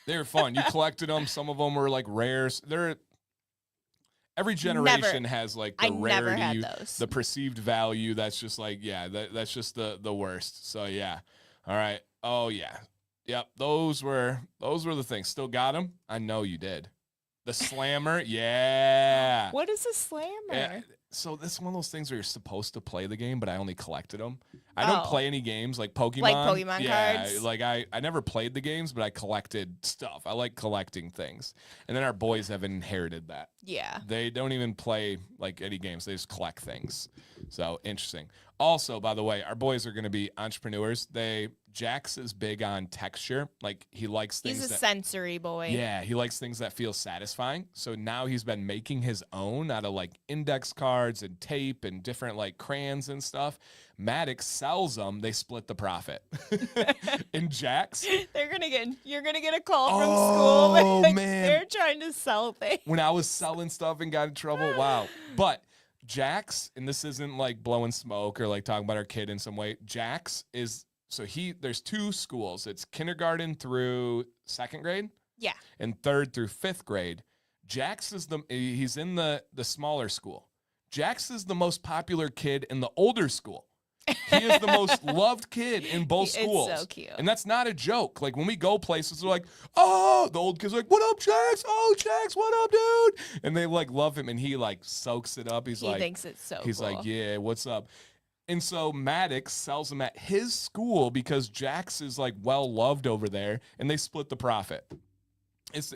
They were fun. You collected them. Some of them were like rares. Every generation has like the rarity, the perceived value. That's just like, that's just the worst. So yeah. All right. Oh yeah. Yep. Those were the things. Still got them? I know you did. The slammer. Yeah. What is a slammer? Yeah. So this is one of those things where you're supposed to play the game, but I only collected them. I don't play any games like Pokemon. Like Pokemon cards? Like I never played the games, but I collected stuff. I like collecting things. And then our boys have inherited that. Yeah. They don't even play like any games. They just collect things. So interesting. Also, by the way, our boys are going to be entrepreneurs. Jax is big on texture. Like he likes things. He's a sensory boy. Yeah, he likes things that feel satisfying. So now he's been making his own out of like index cards and tape and different like crayons and stuff. Maddox sells them. They split the profit. And Jax, you're gonna get a call from school. Oh man, they're trying to sell things. When I was selling stuff and got in trouble, wow. But Jax, and this isn't like blowing smoke or like talking about our kid in some way. Jax is. So there's 2 schools. It's kindergarten through 2nd grade. Yeah. And 3rd through 5th grade. Jax is he's in the smaller school. Jax is the most popular kid in the older school. He is the most loved kid in both schools. It's so cute. And that's not a joke. Like when we go places, they're like, oh, the old kids are like, what up, Jax? Oh, Jax, what up, dude? And they like love him and he like soaks it up. He thinks it's so He's cool. like, yeah, what's up? And so Maddox sells them at his school because Jax is like well loved over there, and they split the profit.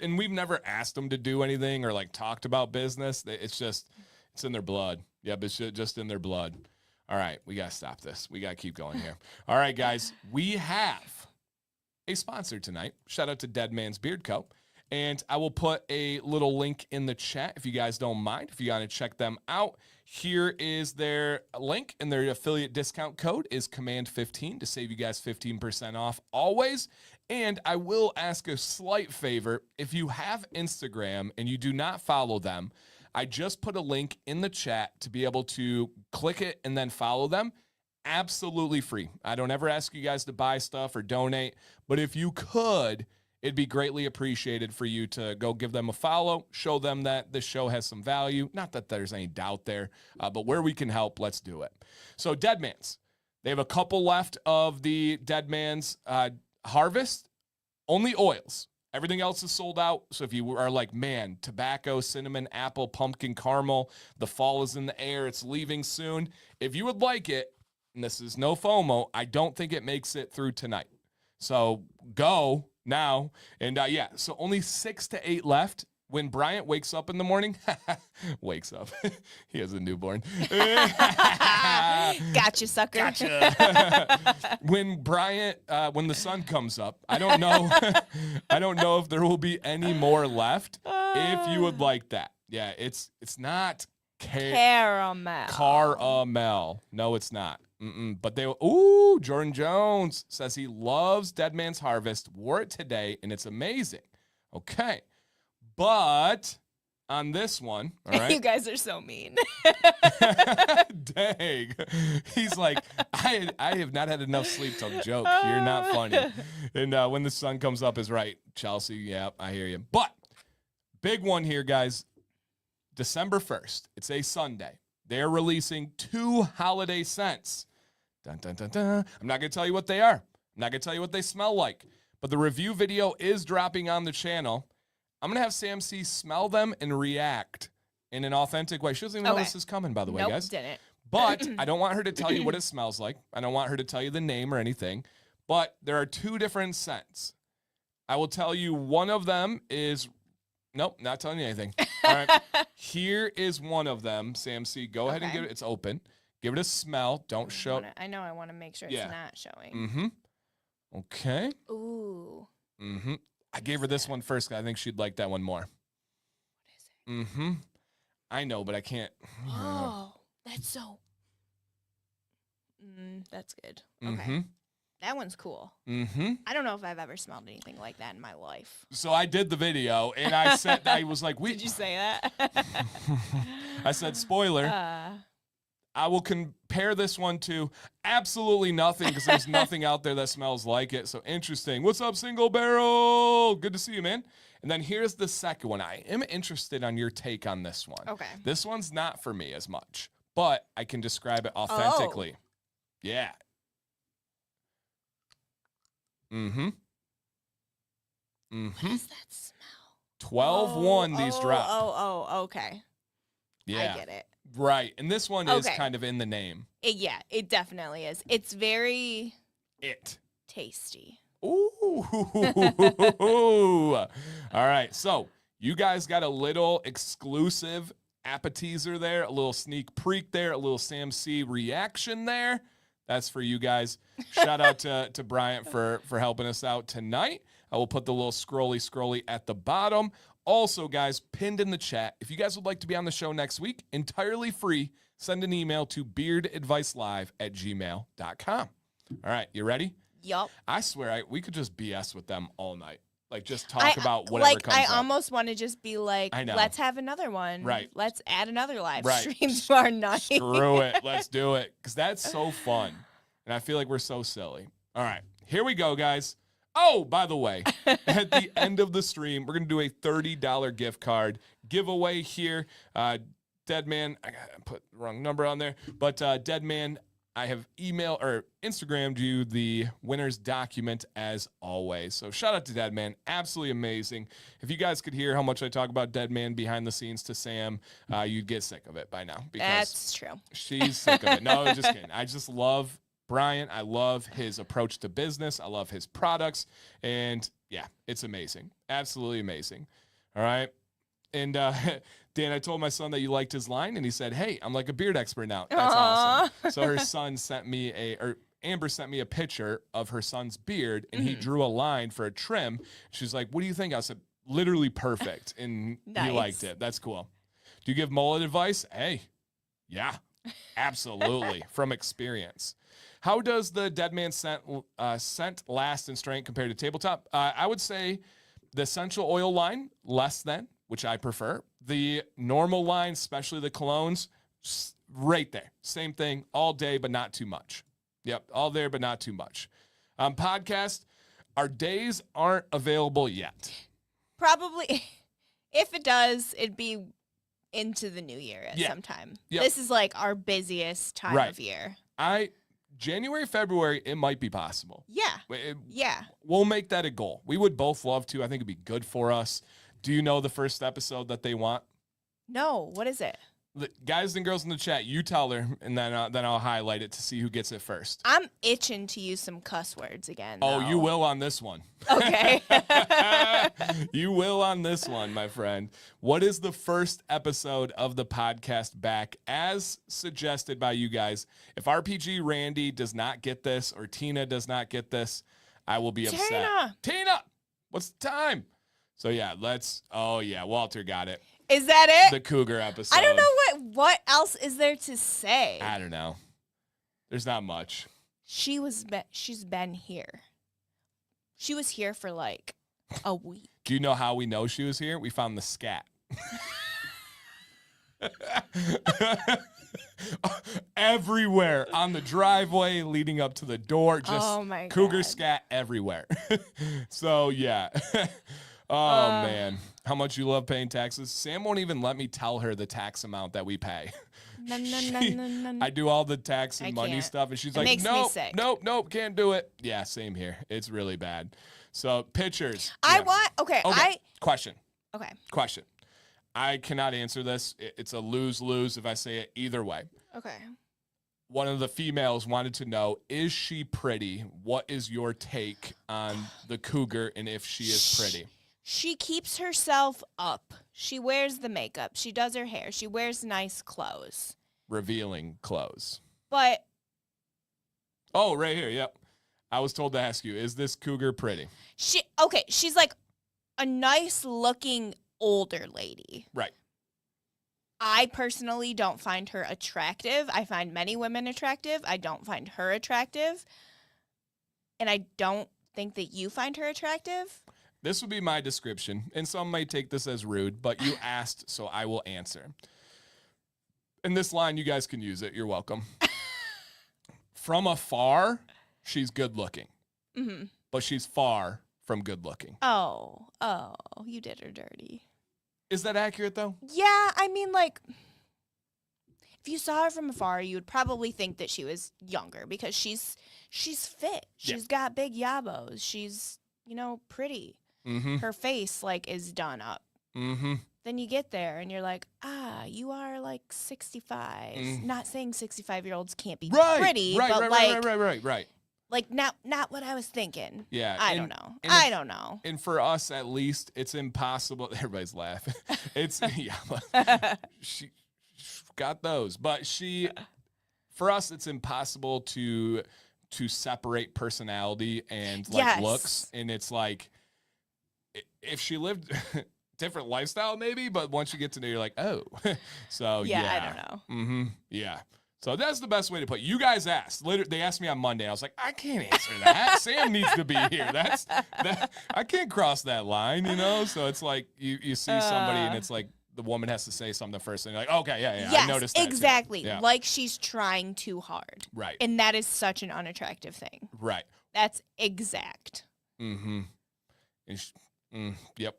And we've never asked them to do anything or like talked about business. It's in their blood. Yep, it's just in their blood. All right, we gotta stop this. We gotta keep going here. All right, guys, we have a sponsor tonight. Shout out to Deadman's Beard Co. And I will put a little link in the chat if you guys don't mind. If you gotta check them out. Here is their link, and their affiliate discount code is command15 to save you guys 15% off always. And I will ask a slight favor. If you have Instagram and you do not follow them, I just put a link in the chat to be able to click it and then follow them. Absolutely free. I don't ever ask you guys to buy stuff or donate, but if you could, it'd be greatly appreciated for you to go give them a follow, show them that this show has some value. Not that there's any doubt there, but where we can help, let's do it. So Deadman's, they have a couple left of the Deadman's harvest, only oils. Everything else is sold out. So if you are like, man, tobacco, cinnamon, apple, pumpkin, caramel, the fall is in the air, it's leaving soon. If you would like it, and this is no FOMO, I don't think it makes it through tonight. So go now. And yeah, so only 6 to 8 left. When Bryant wakes up in the morning, wakes up, he has a newborn. Gotcha, sucker. Gotcha. When Bryant, when the sun comes up, I don't know. I don't know if there will be any more left. If you would like that. Yeah, it's not caramel. Caramel. No, it's not. But they, ooh, Jordan Jones says he loves Deadman's Harvest, wore it today, and it's amazing. Okay. But on this one, all right. You guys are so mean. Dang. He's like, I have not had enough sleep to joke. You're not funny. And when the sun comes up is right. Chelsea, yeah, I hear you. But big one here, guys. December 1st. It's a Sunday. They're releasing 2 holiday scents. Dun, dun, dun, dun. I'm not going to tell you what they are. I'm not going to tell you what they smell like. But the review video is dropping on the channel. I'm going to have Sam C smell them and react in an authentic way. She doesn't even know this is coming, by the way, guys. Didn't. But I don't want her to tell you what it smells like. I don't want her to tell you the name or anything. But there are 2 different scents. I will tell you one of them is... Nope, not telling you anything. All right. Here is one of them. Sam C, go ahead and give it. It's open. Give it a smell. Don't show. I know. I want to make sure it's not showing. Mm-hmm. Okay. Ooh. Mm-hmm. I gave her this one first because I think she'd like that one more. What is it? Mm-hmm. I know, but I can't. Oh, that's so. That's good. Okay. Mm-hmm. That one's cool. Mm-hmm. I don't know if I've ever smelled anything like that in my life. So I did the video, and I said, I was like, Did you say that? I said, spoiler. I will compare this one to absolutely nothing because there's nothing out there that smells like it. So interesting. What's up, Single Barrel? Good to see you, man. And then here's the second one. I am interested on your take on this one. Okay. This one's not for me as much, but I can describe it authentically. Oh. Yeah. Mm-hmm. Mm-hmm. What does that smell? 12-1 these drop. Oh, okay. Yeah. I get it. Right. And this one is kind of in the name. It definitely is. It's very tasty. Ooh. All right. So you guys got a little exclusive appetizer there, a little sneak peek there, a little Sam C reaction there. That's for you guys. Shout out to Bryant for helping us out tonight. I will put the little scrolly at the bottom. Also, guys, pinned in the chat, if you guys would like to be on the show next week, entirely free, send an email to beardadvicelive@gmail.com. All right, you ready? Yup. I swear, we could just BS with them all night. Like, just talk about whatever comes up. I almost want to just be like, let's have another one. Right. Let's add another live stream to our night. Screw it. Let's do it. Because that's so fun. And I feel like we're so silly. All right. Here we go, guys. Oh, by the way, at the end of the stream, we're going to do a $30 gift card giveaway here. Deadman, I got to put the wrong number on there. But Deadman, I have emailed or Instagrammed you the winner's document as always. So shout out to Deadman. Absolutely amazing. If you guys could hear how much I talk about Deadman behind the scenes to Sam, you'd get sick of it by now. Because that's true. She's sick of it. No, just kidding. I just love Brian. I love his approach to business. I love his products. And yeah, it's amazing. Absolutely amazing. All right. And Dan, I told my son that you liked his line, and he said, hey, I'm like a beard expert now. That's awesome. So her son sent me Amber sent me a picture of her son's beard, and he drew a line for a trim. She's like, what do you think? I said, literally perfect. And he liked it. That's cool. Do you give mullet advice? Hey, Yeah, absolutely. From experience. How does the Deadman scent last in strength compared to tabletop? I would say the essential oil line, less than, which I prefer. The normal line, especially the colognes, right there. Same thing all day, but not too much. Yep, all there, but not too much. Podcast, our days aren't available yet. Probably, if it does, it'd be into the new year at some time. Yep. This is like our busiest time of year. January, February, it might be possible. Yeah. We'll make that a goal. We would both love to. I think it'd be good for us. Do you know the first episode that they want? No. What is it? The guys and girls in the chat, you tell her, and then I'll highlight it to see who gets it first. I'm itching to use some cuss words again. Oh, you will on this one. Okay. You will on this one, my friend. What is the first episode of the podcast back as suggested by you guys? If RPG Randy does not get this or Tina does not get this, I will be upset. Tina, what's the time? So yeah, Walter got it. Is that it? The Cougar episode. I don't know what else is there to say. I don't know. There's not much. She's been here. She was here for like a week. Do you know how we know she was here? We found the scat. Everywhere on the driveway leading up to the door, just Cougar scat everywhere. So yeah. Oh, man. How much you love paying taxes? Sam won't even let me tell her the tax amount that we pay. No. I do all the tax and money stuff, and she's like, nope, can't do it. Yeah, same here. It's really bad. So, pictures. Question. Okay. Question. I cannot answer this. It's a lose-lose if I say it either way. Okay. One of the females wanted to know, is she pretty? What is your take on the Cougar and if she is pretty? She keeps herself up. She wears the makeup. She does her hair. She wears nice clothes. Revealing clothes. But. Oh, right here. Yep. I was told to ask you, is this Cougar pretty? She's like a nice looking older lady. Right. I personally don't find her attractive. I find many women attractive. I don't find her attractive. And I don't think that you find her attractive. This would be my description, and some may take this as rude, but you asked, so I will answer. In this line, you guys can use it. You're welcome. From afar, she's good looking. Mm-hmm. But she's far from good looking. Oh, you did her dirty. Is that accurate, though? Yeah, I mean, like, if you saw her from afar, you would probably think that she was younger because she's fit. She's got big yabos. She's, pretty. Mm-hmm. Her face, like, is done up. Mm-hmm. Then you get there, and you're like, you are, like, 65. Not saying 65-year-olds can't be pretty, but, right. Like, not what I was thinking. Yeah. I don't know. I don't know. And for us, at least, it's impossible. Everybody's laughing. She got those. But for us, it's impossible to separate personality and, like, looks. And it's like, if she lived different lifestyle, maybe, but once you get to know, you're like, oh. So, yeah. I don't know. Mm-hmm. Yeah. So that's the best way to put it. You guys asked. They asked me on Monday. I was like, I can't answer that. Sam needs to be here. I can't cross that line, So it's like you see somebody and it's like the woman has to say something first, and you're like, okay, yeah, yes, I noticed that. Exactly. Yeah. Like she's trying too hard. Right. And that is such an unattractive thing. Right. That's exact. Mm-hmm. Yep.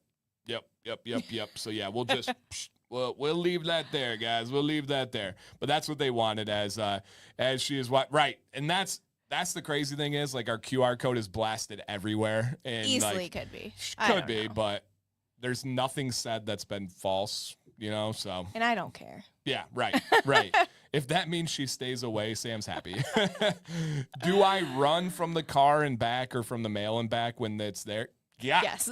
So yeah, we'll just we'll leave that there, guys. We'll leave that there. But that's what they wanted as she is right. And that's the crazy thing is, like, our QR code is blasted everywhere, and easily could be. Could be, but there's nothing said that's been false, so. And I don't care. Yeah, right. If that means she stays away, Sam's happy. Do I run from the car and back or from the mail and back when it's there? Yeah. Yes.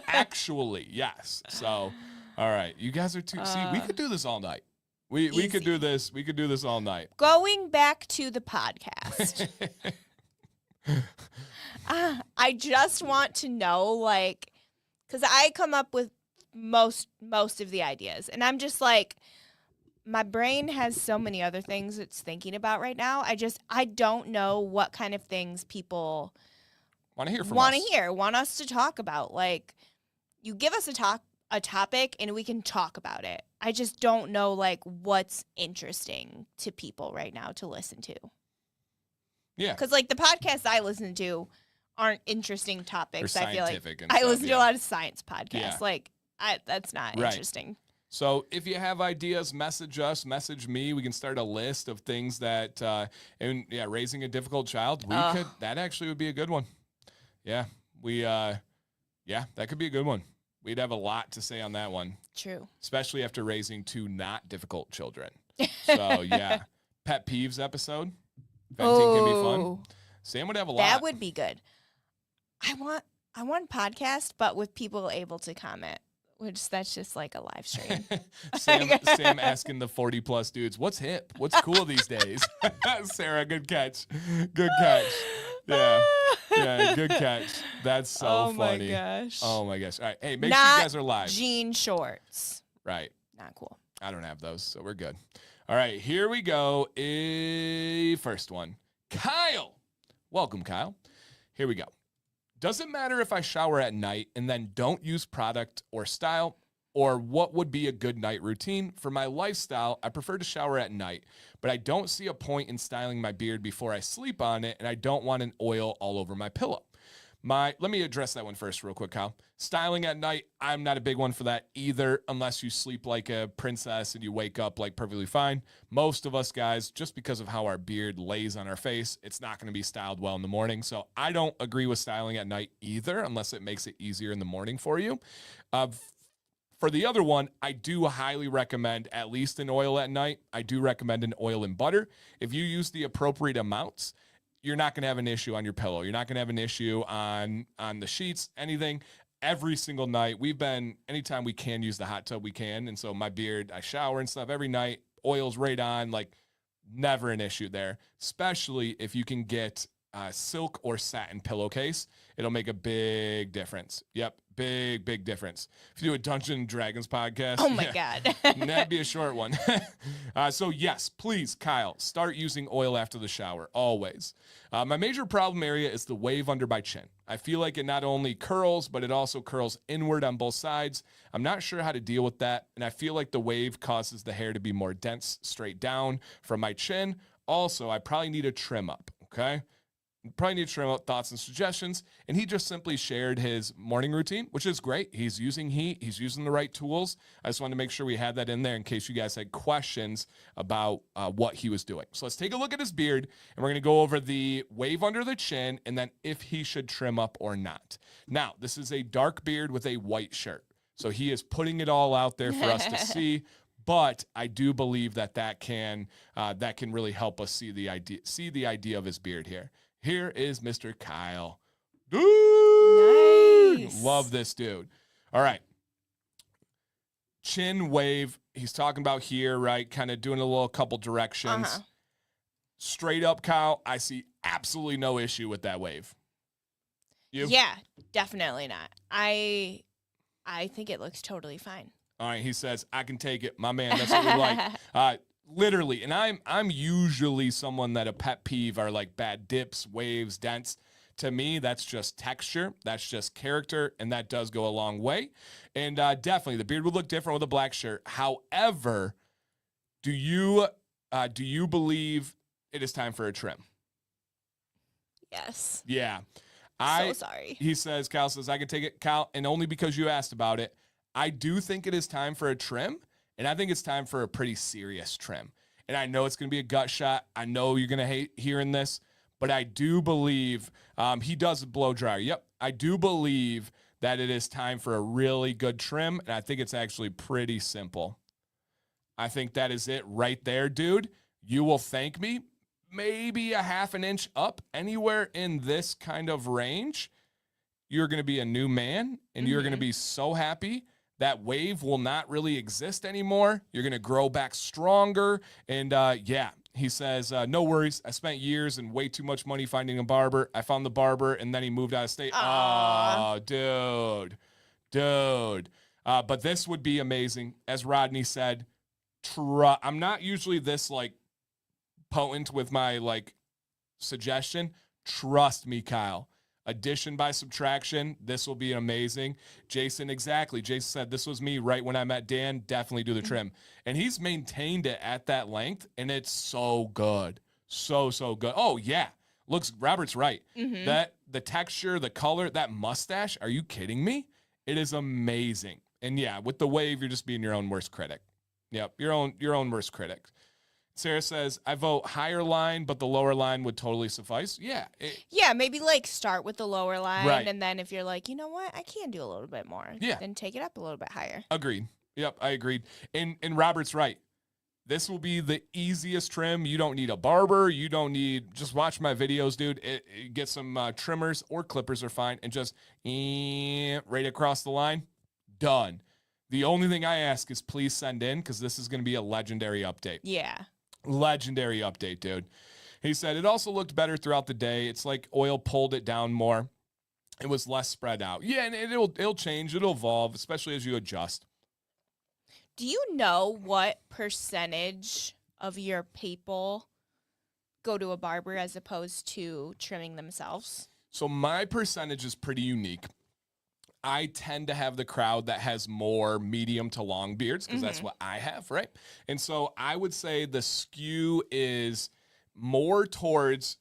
Actually, yes. So, all right. You guys are see, we could do this all night. We could do this. We could do this all night. Going back to the podcast. I just want to know, like, because I come up with most of the ideas, and I'm just like, my brain has so many other things it's thinking about right now. I don't know what kind of things people want to hear from want us. to hear, want us to talk about. Like, you give us a topic and we can talk about it. I just don't know like what's interesting to people right now to listen to. Yeah. Because like the podcasts I listen to aren't interesting topics. I feel like I listen to a lot of science podcasts. Yeah. Like that's not interesting. So if you have ideas, message us, message me. We can start a list of things that, raising a difficult child, that actually would be a good one. Yeah, that could be a good one. We'd have a lot to say on that one. True. Especially after raising 2 not difficult children. So yeah, pet peeves episode. Venting can be fun. Sam would have a lot. That would be good. I want podcast, but with people able to comment. That's just like a live stream. Sam asking the 40+ dudes, what's hip? What's cool these days? Sarah, good catch. Good catch. Yeah, good catch. That's so funny. Oh my gosh. All right. Hey, make sure you guys are live. Jean shorts. Right. Not cool. I don't have those, so we're good. All right, here we go. First one. Kyle. Welcome, Kyle. Here we go. Does it matter if I shower at night and then don't use product or style? Or what would be a good night routine? For my lifestyle, I prefer to shower at night, but I don't see a point in styling my beard before I sleep on it, and I don't want an oil all over my pillow. Let me address that one first real quick, Kyle. Styling at night, I'm not a big one for that either, unless you sleep like a princess and you wake up like perfectly fine. Most of us guys, just because of how our beard lays on our face, it's not going to be styled well in the morning. So I don't agree with styling at night either, unless it makes it easier in the morning for you. For the other one, I do highly recommend at least an oil at night. I do recommend an oil and butter. If you use the appropriate amounts, you're not going to have an issue on your pillow. You're not going to have an issue on the sheets, anything. Every single night, anytime we can use the hot tub, we can. And so my beard, I shower and stuff every night. Oil's right on, like never an issue there. Especially if you can get silk or satin pillowcase. It'll make a big difference. Yep, big difference. If you do a Dungeons and Dragons podcast. Oh my God. That'd be a short one. So yes, please, Kyle, start using oil after the shower, always. My major problem area is the wave under my chin. I feel like it not only curls, but it also curls inward on both sides. I'm not sure how to deal with that, and I feel like the wave causes the hair to be more dense straight down from my chin. Also, I probably need a trim up, okay? Probably need to trim out thoughts and suggestions. And he just simply shared his morning routine, which is great. He's using heat. He's using the right tools. I just wanted to make sure we had that in there in case you guys had questions about what he was doing. So let's take a look at his beard, and we're going to go over the wave under the chin and then if he should trim up or not. Now, this is a dark beard with a white shirt. So he is putting it all out there for us to see. But I do believe that can really help us see the idea of his beard here. Here is Mr. Kyle. Dude! Nice. Love this dude. All right. Chin wave. He's talking about here, right? Kind of doing a little couple directions. Uh-huh. Straight up, Kyle, I see absolutely no issue with that wave. You? Yeah, definitely not. I think it looks totally fine. All right, he says, I can take it. My man, that's what we like. Literally, and I'm usually someone that a pet peeve are like bad dips, waves, dents. To me, that's just texture, that's just character, and that does go a long way. And definitely, the beard would look different with a black shirt. However, do you believe it is time for a trim? Yes. Yeah. So sorry. He says, Kyle says, I can take it, Kyle, and only because you asked about it. I do think it is time for a trim. And I think it's time for a pretty serious trim. And I know it's going to be a gut shot. I know you're going to hate hearing this, but I do believe he does a blow dryer. Yep. I do believe that it is time for a really good trim. And I think it's actually pretty simple. I think that is it right there, dude. You will thank me. Maybe a half an inch up, anywhere in this kind of range. You're going to be a new man, and you're going to be so happy. That wave will not really exist anymore. You're going to grow back stronger. And he says, no worries. I spent years and way too much money finding a barber. I found the barber, and then he moved out of state. Aww. Oh, dude. But this would be amazing. As Rodney said, I'm not usually this like potent with my like suggestion. Trust me, Kyle. Addition by subtraction, this will be amazing. Jason, exactly. Jason said, this was me right when I met Dan. Definitely do the trim. And he's maintained it at that length, and it's so good. So good. Oh, yeah. Robert's right. That the texture, the color, that mustache, are you kidding me? It is amazing. And yeah, with the wave, you're just being your own worst critic. Yep, your own worst critic. Sarah says, I vote higher line, but the lower line would totally suffice. Yeah. Yeah, maybe like start with the lower line. Right. And then if you're like, you know what, I can do a little bit more. Yeah. Then take it up a little bit higher. Agreed. Yep, I agreed. And Robert's right. This will be the easiest trim. You don't need a barber. You don't need, just watch my videos, dude. Get some trimmers or clippers are fine. And just right across the line. Done. The only thing I ask is please send in, because this is going to be a legendary update. Yeah. Legendary update, dude. He said it also looked better throughout the day. It's like oil pulled it down more. It was less spread out. Yeah, and it'll change. It'll evolve, especially as you adjust. Do you know what percentage of your people go to a barber as opposed to trimming themselves? So my percentage is pretty unique. I tend to have the crowd that has more medium to long beards because that's what I have, right? And so I would say the skew is more towards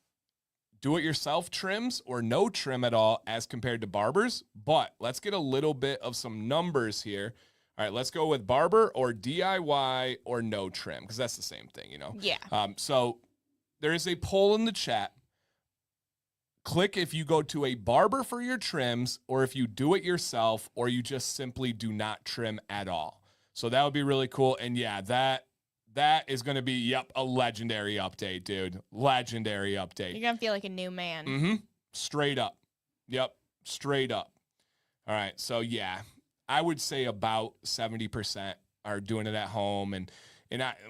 do-it-yourself trims or no trim at all as compared to barbers. But let's get a little bit of some numbers here. All right, let's go with barber or DIY or no trim because that's the same thing, you know? Yeah. So there is a poll in the chat. Click if you go to a barber for your trims or if you do it yourself or you just simply do not trim at all. So that would be really cool. And yeah, that is going to be, a legendary update, dude. Legendary update. You're going to feel like a new man. Mm-hmm. Straight up. Yep. Straight up. All right. So yeah, I would say about 70% are doing it at home. And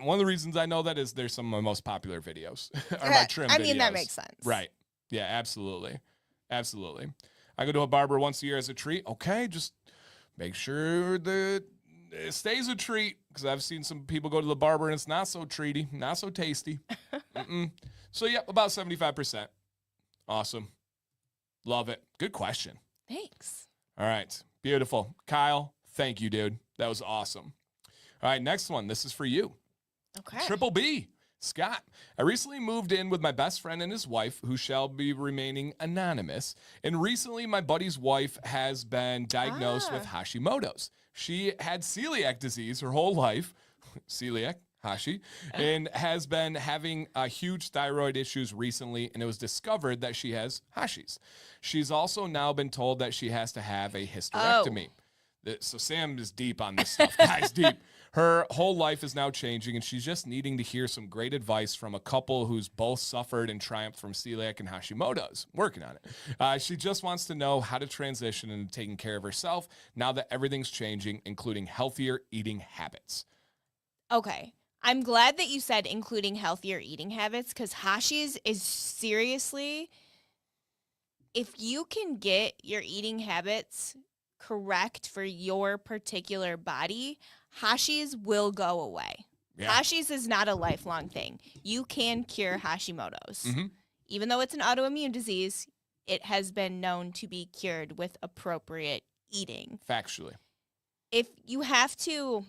one of the reasons I know that is there's some of my most popular videos are my trim videos. I mean, that makes sense. Right. Yeah, absolutely. Absolutely. I go to a barber once a year as a treat. Okay, just make sure that it stays a treat because I've seen some people go to the barber and it's not so treaty, not so tasty. So, about 75%. Awesome. Love it. Good question. Thanks. All right. Beautiful. Kyle, thank you, dude. That was awesome. All right, next one. This is for you. Okay. Triple B. Scott, I recently moved in with my best friend and his wife, who shall be remaining anonymous. And recently, my buddy's wife has been diagnosed with Hashimoto's. She had celiac disease her whole life, celiac, Hashi, and has been having huge thyroid issues recently, and it was discovered that she has Hashi's. She's also now been told that she has to have a hysterectomy. So Sam is deep on this stuff, guys, deep. Her whole life is now changing, and she's just needing to hear some great advice from a couple who's both suffered and triumphed from celiac and Hashimoto's. Working on it. She just wants to know how to transition into taking care of herself now that everything's changing, including healthier eating habits. Okay. I'm glad that you said including healthier eating habits because Hashi's is seriously, if you can get your eating habits correct for your particular body, Hashi's will go away. Yeah. Hashi's is not a lifelong thing. You can cure Hashimoto's. Even though it's an autoimmune disease, it has been known to be cured with appropriate eating. Factually. If you have to...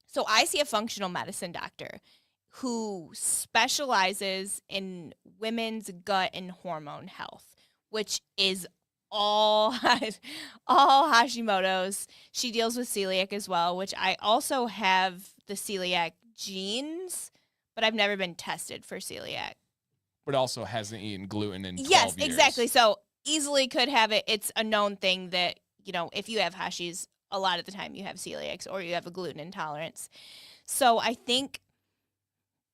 So I see a functional medicine doctor who specializes in women's gut and hormone health, which is all Hashimoto's. She deals with celiac as well, which I also have the celiac genes, but I've never been tested for celiac. But also hasn't eaten gluten in 12 years. Yes, exactly. So easily could have it. It's a known thing that, if you have Hashi's, a lot of the time you have celiacs or you have a gluten intolerance. So I think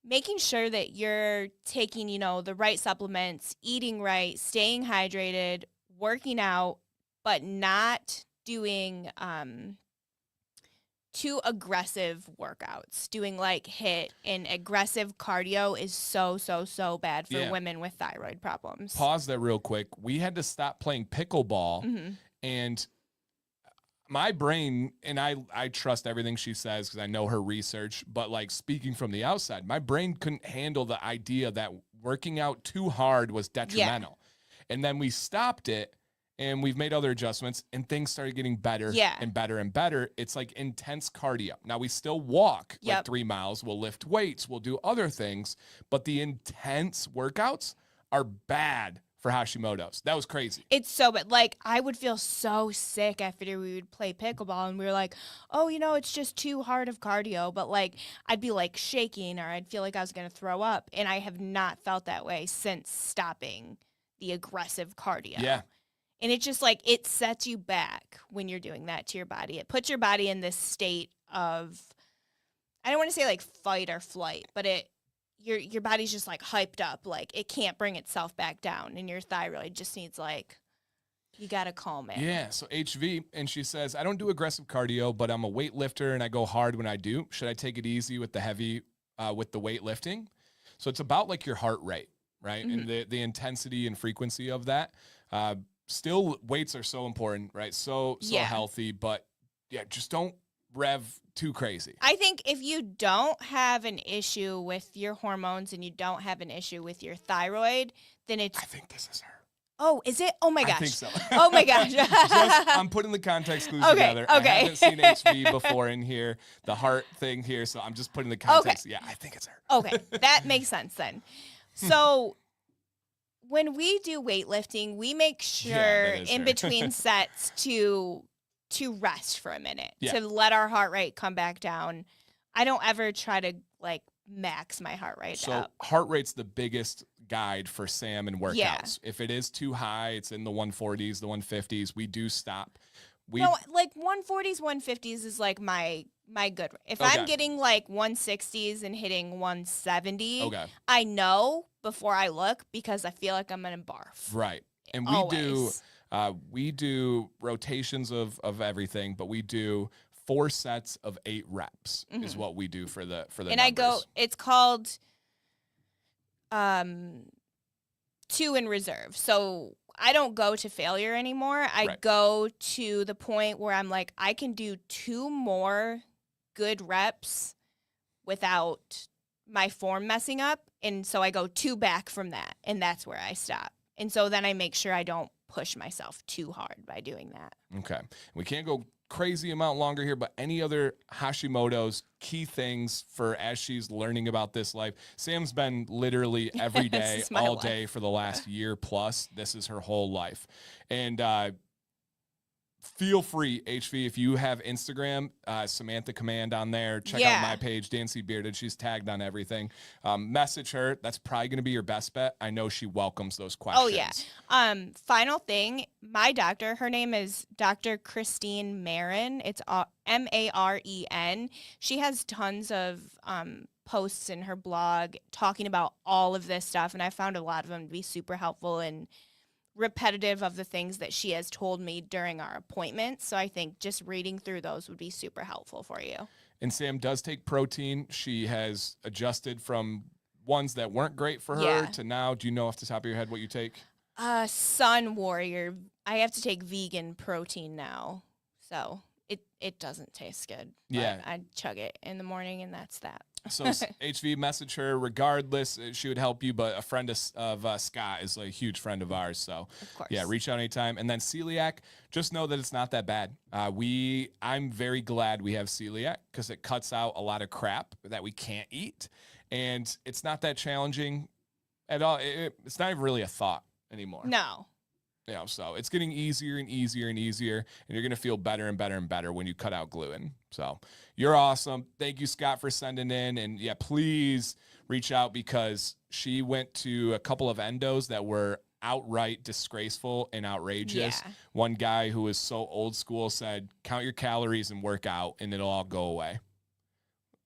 making sure that you're taking, the right supplements, eating right, staying hydrated, working out, but not doing too aggressive workouts. Doing like HIIT and aggressive cardio is so bad for women with thyroid problems. Pause that real quick. We had to stop playing pickleball and my brain, and I trust everything she says because I know her research, but like speaking from the outside, my brain couldn't handle the idea that working out too hard was detrimental. Yeah. And then we stopped it and we've made other adjustments and things started getting better and better and better. It's like intense cardio. Now we still walk like 3 miles. We'll lift weights. We'll do other things, but the intense workouts are bad for Hashimoto's. That was crazy. It's so bad. Like, I would feel so sick after we would play pickleball and we were like, oh, it's just too hard of cardio. But like, I'd be like shaking or I'd feel like I was going to throw up. And I have not felt that way since stopping the aggressive cardio. Yeah. And it's just like, it sets you back when you're doing that to your body. It puts your body in this state of, I don't want to say like fight or flight, but your body's just like hyped up, like it can't bring itself back down, and your thyroid just needs like, you gotta calm it. Yeah. So HV, and she says, I don't do aggressive cardio, but I'm a weightlifter and I go hard when I do. Should I take it easy with the heavy, with the weightlifting? So it's about like your heart rate, right? Mm-hmm. And the intensity and frequency of that. Still, weights are so important, right? So healthy, but yeah, just don't rev too crazy. I think if you don't have an issue with your hormones and you don't have an issue with your thyroid, then it's... I think this is her. Oh, is it? Oh my gosh. I think so. Oh my gosh. I'm putting the context clues together. Okay. I haven't seen HV before in here, the heart thing here, so I'm just putting the context. Okay. Yeah, I think it's her. Okay, that makes sense then. So when we do weightlifting, we make sure in between sets to rest for a minute, to let our heart rate come back down. I don't ever try to like max my heart rate up. So heart rate's the biggest guide for Sam and workouts. Yeah. If it is too high, it's in the 140s, the 150s, we do stop. No, like 140s, 150s is like my good. If I'm getting like 160s and hitting 170, I know before I look because I feel like I'm gonna barf. Right. And we do rotations of everything, but we do 4 sets of 8 reps is what we do for the and numbers. It's called 2 in reserve. So I don't go to failure anymore. I go to the point where I'm like, I can do 2 more good reps without my form messing up. And so I go 2 back from that, and that's where I stop. And so then I make sure I don't push myself too hard by doing that. Okay. We can't go crazy amount longer here, but any other Hashimoto's key things for as she's learning about this life? Sam's been literally every day, all day for the last year plus. This is her whole life. And feel free, HV, if you have Instagram, Samantha Command on there. Check out my page, Dancy Bearded. She's tagged on everything. Message her. That's probably going to be your best bet. I know she welcomes those questions. Oh, yeah. Final thing, my doctor, her name is Dr. Christine Marin. It's Maren. She has tons of posts in her blog talking about all of this stuff, and I found a lot of them to be super helpful and repetitive of the things that she has told me during our appointments. So I think just reading through those would be super helpful for you. And Sam does take protein. She has adjusted from ones that weren't great for her to now. Do you know off the top of your head what you take? Sun Warrior. I have to take vegan protein now. So it doesn't taste good. Yeah. I chug it in the morning and that's that. So HV, message her regardless. She would help you, but a friend of Scott is a huge friend of ours. So of course. Yeah, reach out anytime. And then celiac, just know that it's not that bad. I'm very glad we have celiac because it cuts out a lot of crap that we can't eat. And it's not that challenging at all. It's not even really a thought anymore. No. Yeah, so it's getting easier and easier and easier, and you're going to feel better and better and better when you cut out gluten. So you're awesome. Thank you, Scott, for sending in. And, yeah, please reach out because she went to a couple of endos that were outright disgraceful and outrageous. Yeah. One guy who was so old school said, count your calories and work out, and it'll all go away.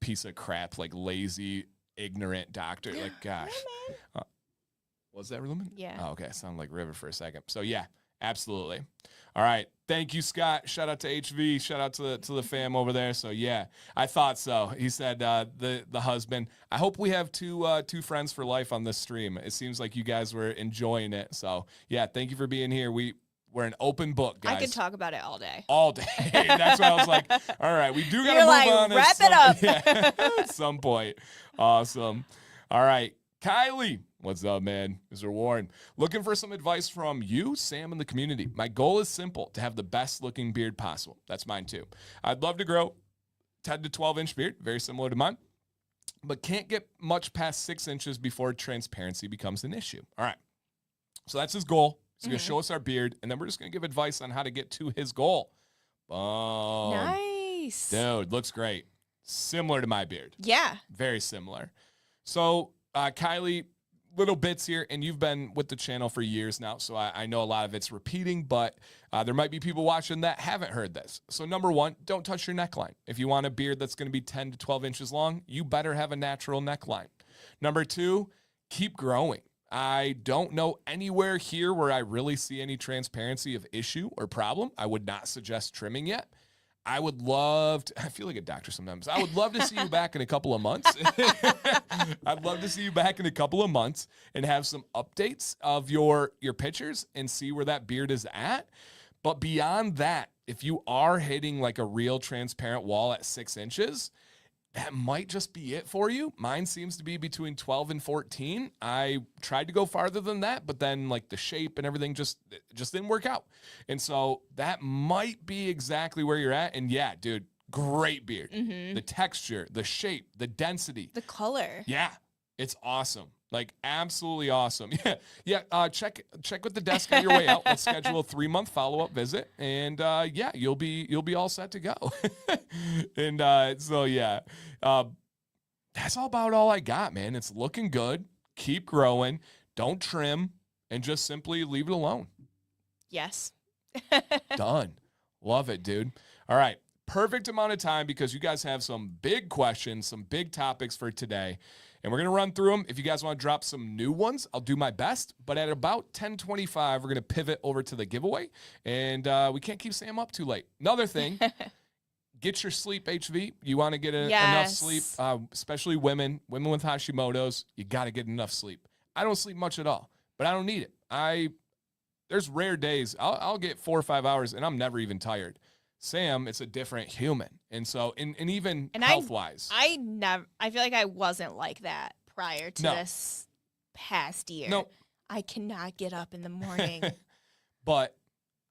Piece of crap, like lazy, ignorant doctor. Like, gosh. Was that Lumen? Yeah. Oh, okay. Sounded like River for a second. So, yeah, absolutely. All right. Thank you, Scott. Shout out to HV. Shout out to the fam over there. So, yeah, I thought so. He said the husband. I hope we have two friends for life on this stream. It seems like you guys were enjoying it. So, yeah, thank you for being here. We're an open book, guys. I could talk about it all day. All day. That's why I was like, all right, we do got to You're move on. Wrap it up. Yeah, at some point. Awesome. All right, Kylie. What's up, man? Mr. Warren. Looking for some advice from you, Sam, and the community. My goal is simple, to have the best looking beard possible. That's mine too. I'd love to grow 10 to 12 inch beard, very similar to mine, but can't get much past 6 inches before transparency becomes an issue. All right. So that's his goal. He's going to show us our beard, and then we're just going to give advice on how to get to his goal. Boom. Nice. Dude, looks great. Similar to my beard. Yeah. Very similar. So, Kylie, little bits here, and you've been with the channel for years now, so I know a lot of it's repeating, but there might be people watching that haven't heard this. So number one, don't touch your neckline. If you want a beard that's going to be 10 to 12 inches long, you better have a natural neckline. Number two, keep growing. I don't know anywhere here where I really see any transparency of issue or problem. I would not suggest trimming yet. I would love to, I feel like a doctor sometimes. I would love to see you back in a couple of months. I'd love to see you back in a couple of months and have some updates of your pictures and see where that beard is at. But beyond that, if you are hitting like a real transparent wall at 6 inches, that might just be it for you. Mine seems to be between 12 and 14. I tried to go farther than that, but then like the shape and everything just didn't work out. And so that might be exactly where you're at. And yeah, dude, great beard. The texture, the shape, the density. The color. Yeah, it's awesome. Like absolutely awesome. Yeah. Check with the desk on your way out. Let's schedule a 3-month follow-up visit, and yeah, you'll be all set to go. And so yeah, that's about all I got, man. It's looking good. Keep growing. Don't trim, and just simply leave it alone. Yes. Done. Love it, dude. All right. Perfect amount of time because you guys have some big questions, some big topics for today. And we're going to run through them. If you guys want to drop some new ones, I'll do my best. But at about 10:25, we're going to pivot over to the giveaway. And we can't keep Sam up too late. Another thing, get your sleep, HV. You want to get enough sleep, especially women with Hashimoto's. You got to get enough sleep. I don't sleep much at all, but I don't need it. There's rare days. I'll get 4 or 5 hours, and I'm never even tired. Sam, it's a different human. And so, and even health-wise. I feel like I wasn't like that prior to this past year. No. I cannot get up in the morning. But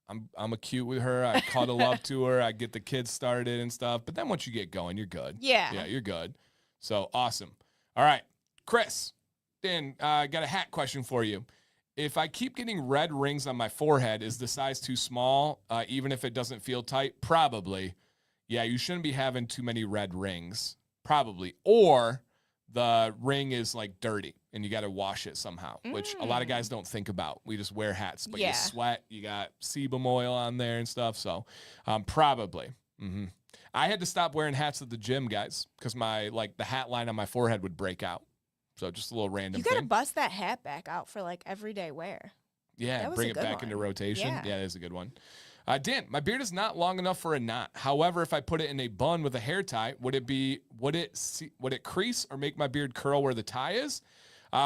I'm a cute with her. I cuddle up to her. I get the kids started and stuff. But then once you get going, you're good. Yeah. Yeah, you're good. So, awesome. All right. Chris, Dan, I got a hat question for you. If I keep getting red rings on my forehead, is the size too small, even if it doesn't feel tight? Probably. Yeah, you shouldn't be having too many red rings. Probably. Or the ring is like dirty and you got to wash it somehow, which a lot of guys don't think about. We just wear hats, but you sweat, you got sebum oil on there and stuff. So probably. I had to stop wearing hats at the gym, guys, because the hat line on my forehead would break out. So just a little random thing. You got to bust that hat back out for like everyday wear. Yeah, bring it back into rotation. Yeah, that is a good one. Dan, my beard is not long enough for a knot. However, if I put it in a bun with a hair tie, would it crease or make my beard curl where the tie is?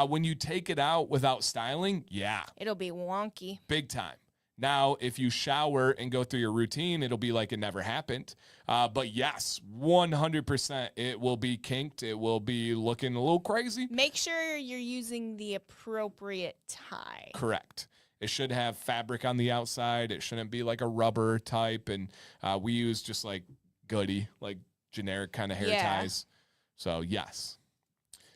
When you take it out without styling, yeah. It'll be wonky. Big time. Now, if you shower and go through your routine, it'll be like it never happened. But yes, 100%, it will be kinked. It will be looking a little crazy. Make sure you're using the appropriate tie. Correct. It should have fabric on the outside. It shouldn't be like a rubber type. And we use just like goody, like generic kind of hair ties. So yes.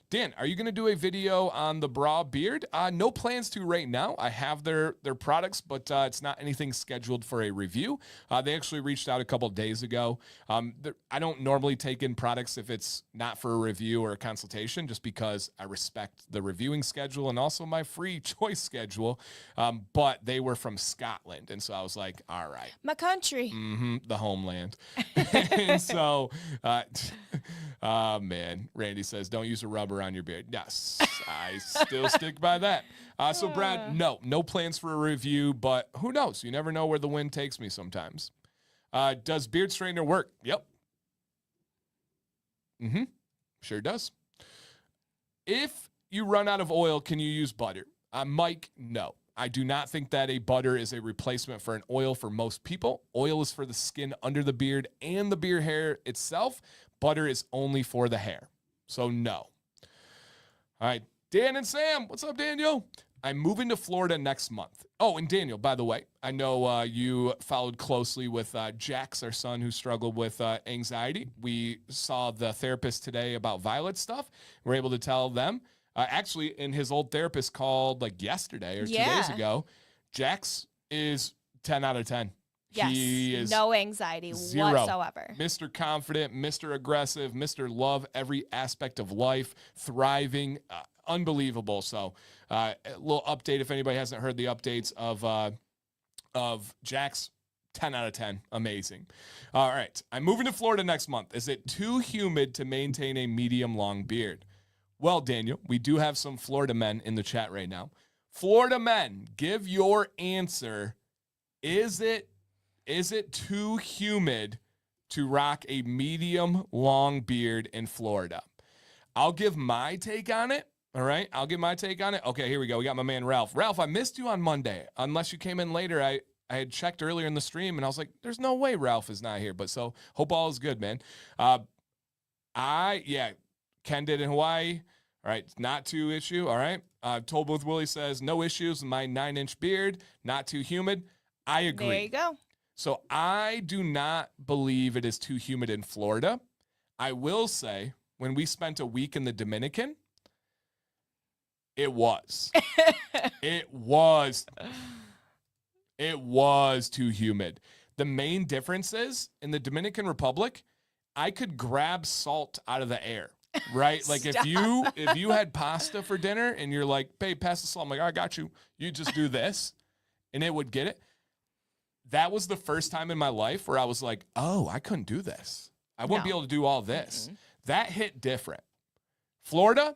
Dan, are you going to do a video on the bra beard? No plans to right now. I have their products, but it's not anything scheduled for a review. They actually reached out a couple of days ago. I don't normally take in products if it's not for a review or a consultation, just because I respect the reviewing schedule and also my free choice schedule. But they were from Scotland, and so I was like, all right. My country. The homeland. And so, man, Randy says, don't use a rubber on your beard. Yes, I still stick by that. So Brad, no plans for a review, but who knows? You never know where the wind takes me sometimes. Does beard straightener work? Yep. Sure does. If you run out of oil, can you use butter? Mike, no. I do not think that a butter is a replacement for an oil for most people. Oil is for the skin under the beard and the beard hair itself. Butter is only for the hair. So no. All right, Dan and Sam. What's up, Daniel? I'm moving to Florida next month. Oh, and Daniel, by the way, I know you followed closely with Jax, our son, who struggled with anxiety. We saw the therapist today about Violet stuff. We're able to tell them. Actually, in his old therapist called like yesterday or 2 days ago, Jax is 10 out of 10. Yes, he is no anxiety whatsoever. Mr. Confident, Mr. Aggressive, Mr. Love every aspect of life, thriving, unbelievable. So a little update if anybody hasn't heard the updates of Jax. 10 out of 10. Amazing. All right. I'm moving to Florida next month. Is it too humid to maintain a medium long beard? Well, Daniel, we do have some Florida men in the chat right now. Florida men, give your answer. Is it too humid to rock a medium long beard in Florida? I'll give my take on it. All right. I'll give my take on it. Okay, here we go. We got my man Ralph. Ralph, I missed you on Monday. Unless you came in later, I had checked earlier in the stream and I was like, there's no way Ralph is not here. But so hope all is good, man. Ken did in Hawaii. All right. Not too issue. All right. Toll Booth Willie says no issues with my 9-inch beard. Not too humid. I agree. There you go. So I do not believe it is too humid in Florida. I will say when we spent a week in the Dominican, it was. It was too humid. The main difference is in the Dominican Republic, I could grab salt out of the air, right? Like if you had pasta for dinner and you're like, babe, pass the salt. I'm like, I got you. You just do this and it would get it. That was the first time in my life where I was like, oh, I couldn't do this. I wouldn't be able to do all this. Mm-hmm. That hit different. Florida,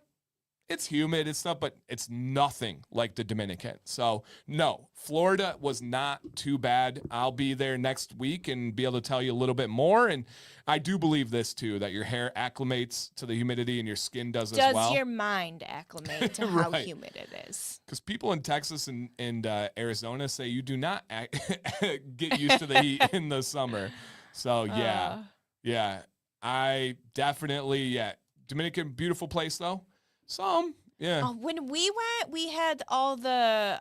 it's humid and stuff, but it's nothing like the Dominican. So, no, Florida was not too bad. I'll be there next week and be able to tell you a little bit more. And I do believe this, too, that your hair acclimates to the humidity and your skin does as well. Does your mind acclimate to how humid it is? Because people in Texas and Arizona say you do not get used to the heat in the summer. So, yeah, I definitely, Dominican, beautiful place, though. Some, yeah. When we went, we had all the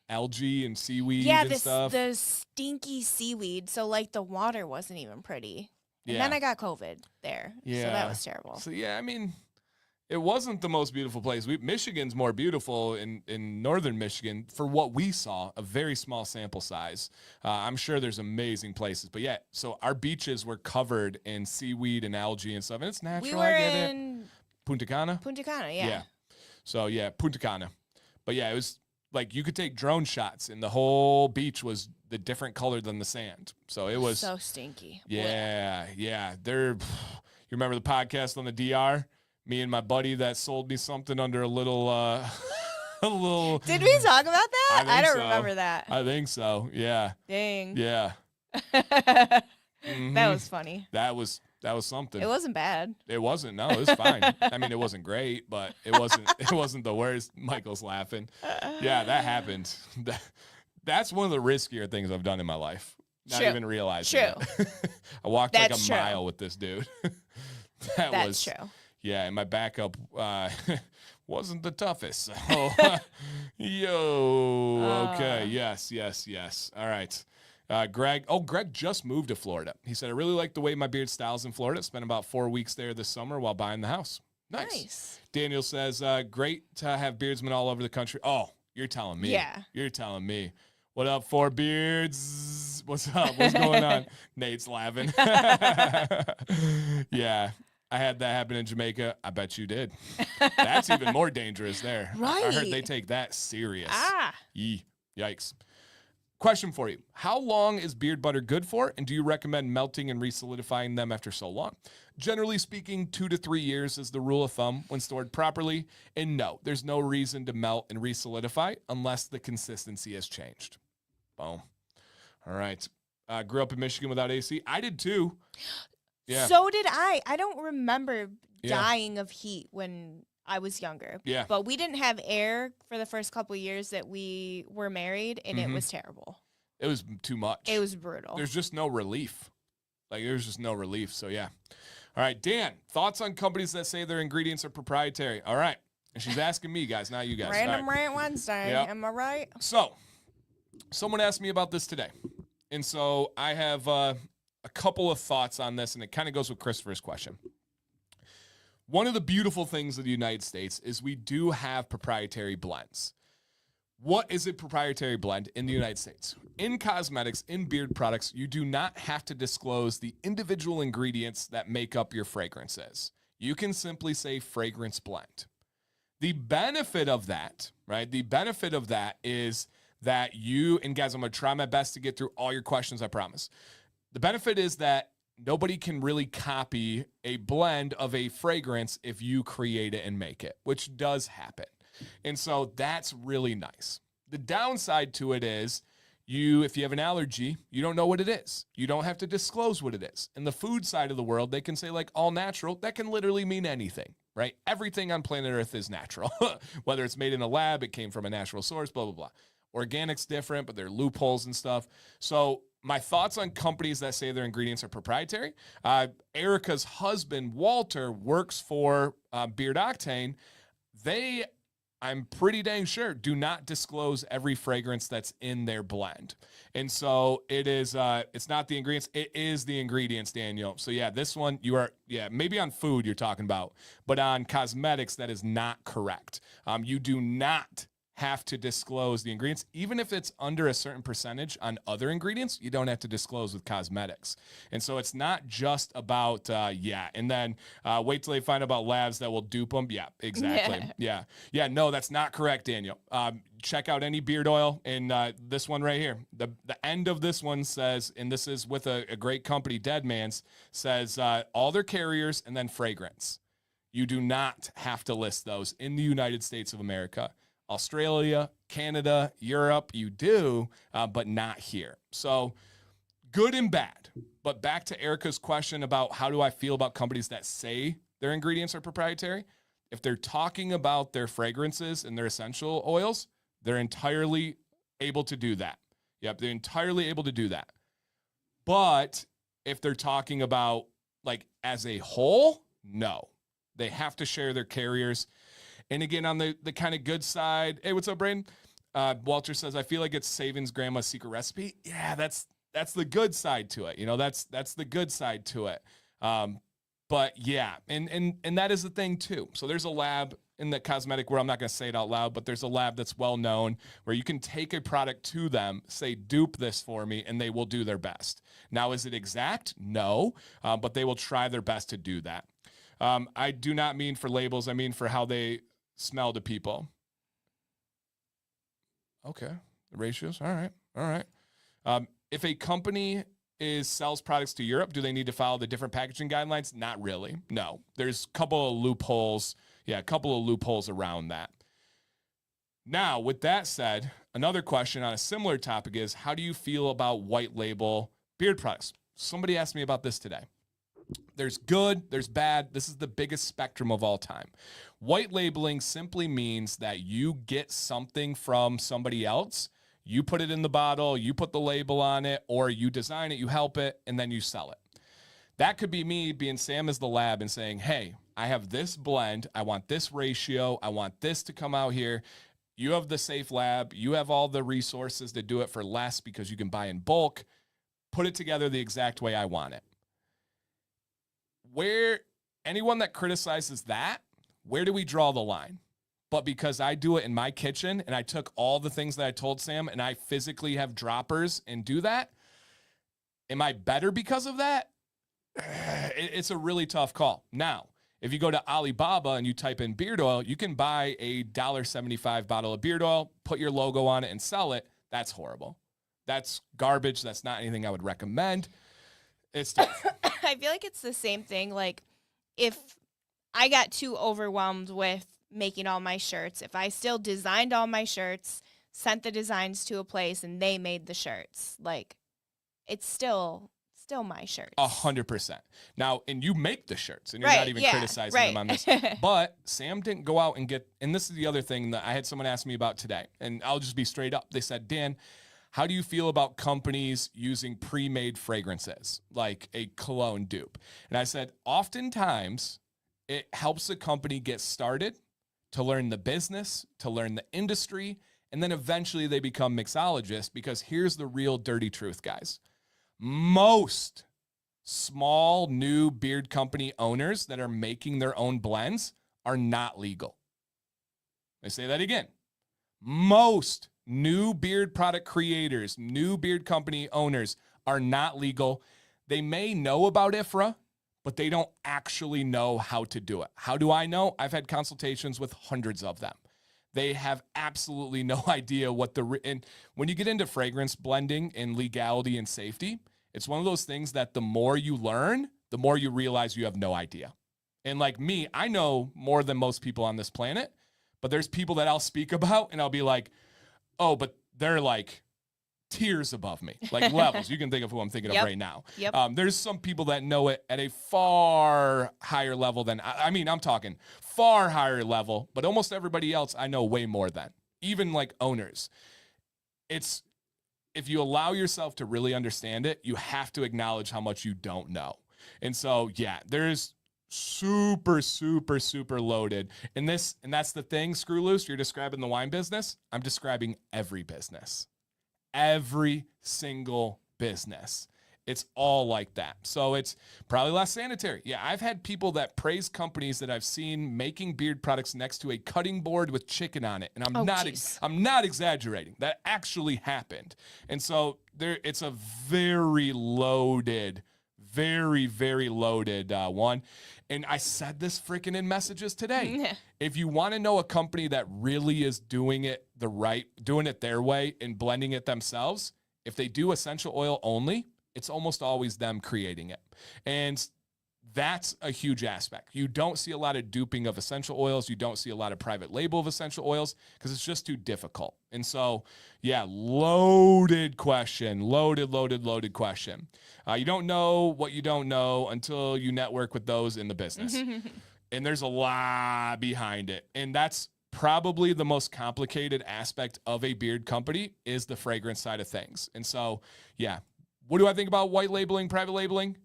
algae and seaweed and stuff. The stinky seaweed. So like the water wasn't even pretty. And then I got COVID there. Yeah. So that was terrible. So I mean, it wasn't the most beautiful place. Michigan's more beautiful in northern Michigan for what we saw, a very small sample size. I'm sure there's amazing places. But so our beaches were covered in seaweed and algae and stuff. And it's natural. We were in Punta Cana? Punta Cana, yeah. So, Punta Cana. But, it was like you could take drone shots, and the whole beach was the different color than the sand. So, it was so stinky. Yeah. You remember the podcast on the DR? Me and my buddy that sold me something under a little... Did we talk about that? I don't remember that. I think so, yeah. Dang. Yeah. Mm-hmm. That was funny. That was something. It wasn't bad. It wasn't. No, it was fine. I mean, it wasn't great, but it wasn't the worst. Michael's laughing. Yeah, that happened. That's one of the riskier things I've done in my life. Not even realizing it. I walked like a mile with this dude. That's true. Yeah, and my backup wasn't the toughest. So, okay. Yes. All right. Greg just moved to Florida. He said, I really like the way my beard styles in Florida. Spent about 4 weeks there this summer while buying the house. Nice. Daniel says, great to have beardsmen all over the country. Oh, you're telling me. Yeah. You're telling me. What up, Four Beards? What's up? What's going on? Nate's laughing. Yeah. I had that happen in Jamaica. I bet you did. That's even more dangerous there. Right. I heard they take that serious. Yikes. Question for you. How long is beard butter good for, and do you recommend melting and resolidifying them after so long? Generally speaking, 2 to 3 years is the rule of thumb when stored properly, and no, there's no reason to melt and resolidify unless the consistency has changed. Boom. All right. Grew up in Michigan without AC. I did too. Yeah. So did I. I don't remember dying of heat when I was younger. Yeah. But we didn't have air for the first couple of years that we were married, and it was terrible. It was too much. It was brutal. There's just no relief. There's just no relief. So, yeah. All right, Dan, thoughts on companies that say their ingredients are proprietary? All right. And she's asking me, guys, not you guys. Random Rant Wednesday. Yep. Am I right? So, someone asked me about this today. And so I have a couple of thoughts on this, and it kind of goes with Christopher's question. One of the beautiful things of the United States is we do have proprietary blends. What is a proprietary blend in the United States? In cosmetics, in beard products, you do not have to disclose the individual ingredients that make up your fragrances. You can simply say fragrance blend. The benefit of that, right? The benefit of that is that you, and guys, I'm going to try my best to get through all your questions, I promise. The benefit is that nobody can really copy a blend of a fragrance if you create it and make it, which does happen. And so that's really nice. The downside to it is if you have an allergy, you don't know what it is. You don't have to disclose what it is. In the food side of the world, they can say like all natural. That can literally mean anything, right? Everything on planet Earth is natural. Whether it's made in a lab, it came from a natural source, blah, blah, blah. Organic's different, but there are loopholes and stuff. So my thoughts on companies that say their ingredients are proprietary. Erica's husband, Walter, works for Beard Octane. I'm pretty dang sure, do not disclose every fragrance that's in their blend. And so it is, it's not the ingredients, it is the ingredients, Daniel. So yeah, this one maybe on food you're talking about, but on cosmetics, that is not correct. You do not have to disclose the ingredients. Even if it's under a certain percentage on other ingredients, you don't have to disclose with cosmetics. And so it's not just about, and then wait till they find out about labs that will dupe them. Yeah, exactly. Yeah. No, that's not correct, Daniel. Check out any beard oil, and this one right here. The end of this one says, and this is with a great company, Deadman's, says all their carriers and then fragrance. You do not have to list those in the United States of America. Australia, Canada, Europe, you do, but not here. So good and bad. But back to Erica's question about how do I feel about companies that say their ingredients are proprietary? If they're talking about their fragrances and their essential oils, they're entirely able to do that. Yep, they're entirely able to do that. But if they're talking about like as a whole, no. They have to share their carriers. And again, on the kind of good side, hey, what's up, Braden? Walter says, I feel like it's Savin's grandma's secret recipe. Yeah, that's the good side to it. You know, that's the good side to it. But yeah, and that is the thing too. So there's a lab in the cosmetic world, I'm not going to say it out loud, but there's a lab that's well known where you can take a product to them, say, dupe this for me, and they will do their best. Now, is it exact? No, but they will try their best to do that. I do not mean for labels. I mean for how they smell to people. Okay. The ratios. All right. If a company sells products to Europe, do they need to follow the different packaging guidelines? Not really. No. There's a couple of loopholes. Yeah, a couple of loopholes around that. Now, with that said, another question on a similar topic is, how do you feel about white label beard products? Somebody asked me about this today. There's good, there's bad. This is the biggest spectrum of all time. White labeling simply means that you get something from somebody else, you put it in the bottle, you put the label on it, or you design it, you help it, and then you sell it. That could be me being Sam as the lab and saying, hey, I have this blend, I want this ratio, I want this to come out here. You have the safe lab, you have all the resources to do it for less because you can buy in bulk, put it together the exact way I want it. Where anyone that criticizes that, where do we draw the line? But because I do it in my kitchen and I took all the things that I told Sam and I physically have droppers and do that, am I better because of that? It's a really tough call. Now, if you go to Alibaba and you type in beard oil, you can buy a $1.75 bottle of beard oil, put your logo on it and sell it. That's horrible. That's garbage. That's not anything I would recommend. It's tough. I feel like it's the same thing. Like, if I got too overwhelmed with making all my shirts, if I still designed all my shirts, sent the designs to a place, and they made the shirts, like, it's still still my shirts. 100%. Now, and you make the shirts, and you're not even criticizing them on this. But Sam didn't go out and get, and this is the other thing that I had someone ask me about today, and I'll just be straight up. They said, Dan, how do you feel about companies using pre-made fragrances, like a cologne dupe? And I said, oftentimes, it helps a company get started, to learn the business, to learn the industry, and then eventually they become mixologists, because here's the real dirty truth, guys. Most small new beard company owners that are making their own blends are not legal. I say that again. Most new beard product creators, new beard company owners are not legal. They may know about IFRA, but they don't actually know how to do it. How do I know? I've had consultations with hundreds of them. They have absolutely no idea what and when you get into fragrance blending and legality and safety, it's one of those things that the more you learn, the more you realize you have no idea. And like me, I know more than most people on this planet, but there's people that I'll speak about and I'll be like, oh, but they're like tiers above me, like levels. You can think of who I'm thinking of right now. There's some people that know it at a far higher level than, I'm talking far higher level, but almost everybody else I know way more than, even like owners. It's, if you allow yourself to really understand it, you have to acknowledge how much you don't know. And so, yeah, there's super, super, super loaded. And that's the thing, Screw Loose, you're describing the wine business. I'm describing every business. Every single business. It's all like that. So it's probably less sanitary. Yeah, I've had people that praise companies that I've seen making beard products next to a cutting board with chicken on it. And I'm not exaggerating. That actually happened. And so it's a very loaded, very, very loaded one. And I said this freaking in messages today. If you want to know a company that really is doing it doing it their way and blending it themselves, if they do essential oil only, it's almost always them creating it. And that's a huge aspect. You don't see a lot of duping of essential oils. You don't see a lot of private label of essential oils because it's just too difficult. And so, yeah, loaded question. Loaded question. You don't know what you don't know until you network with those in the business. And there's a lot behind it. And that's probably the most complicated aspect of a beard company is the fragrance side of things. And so, yeah, what do I think about white labeling, private labeling?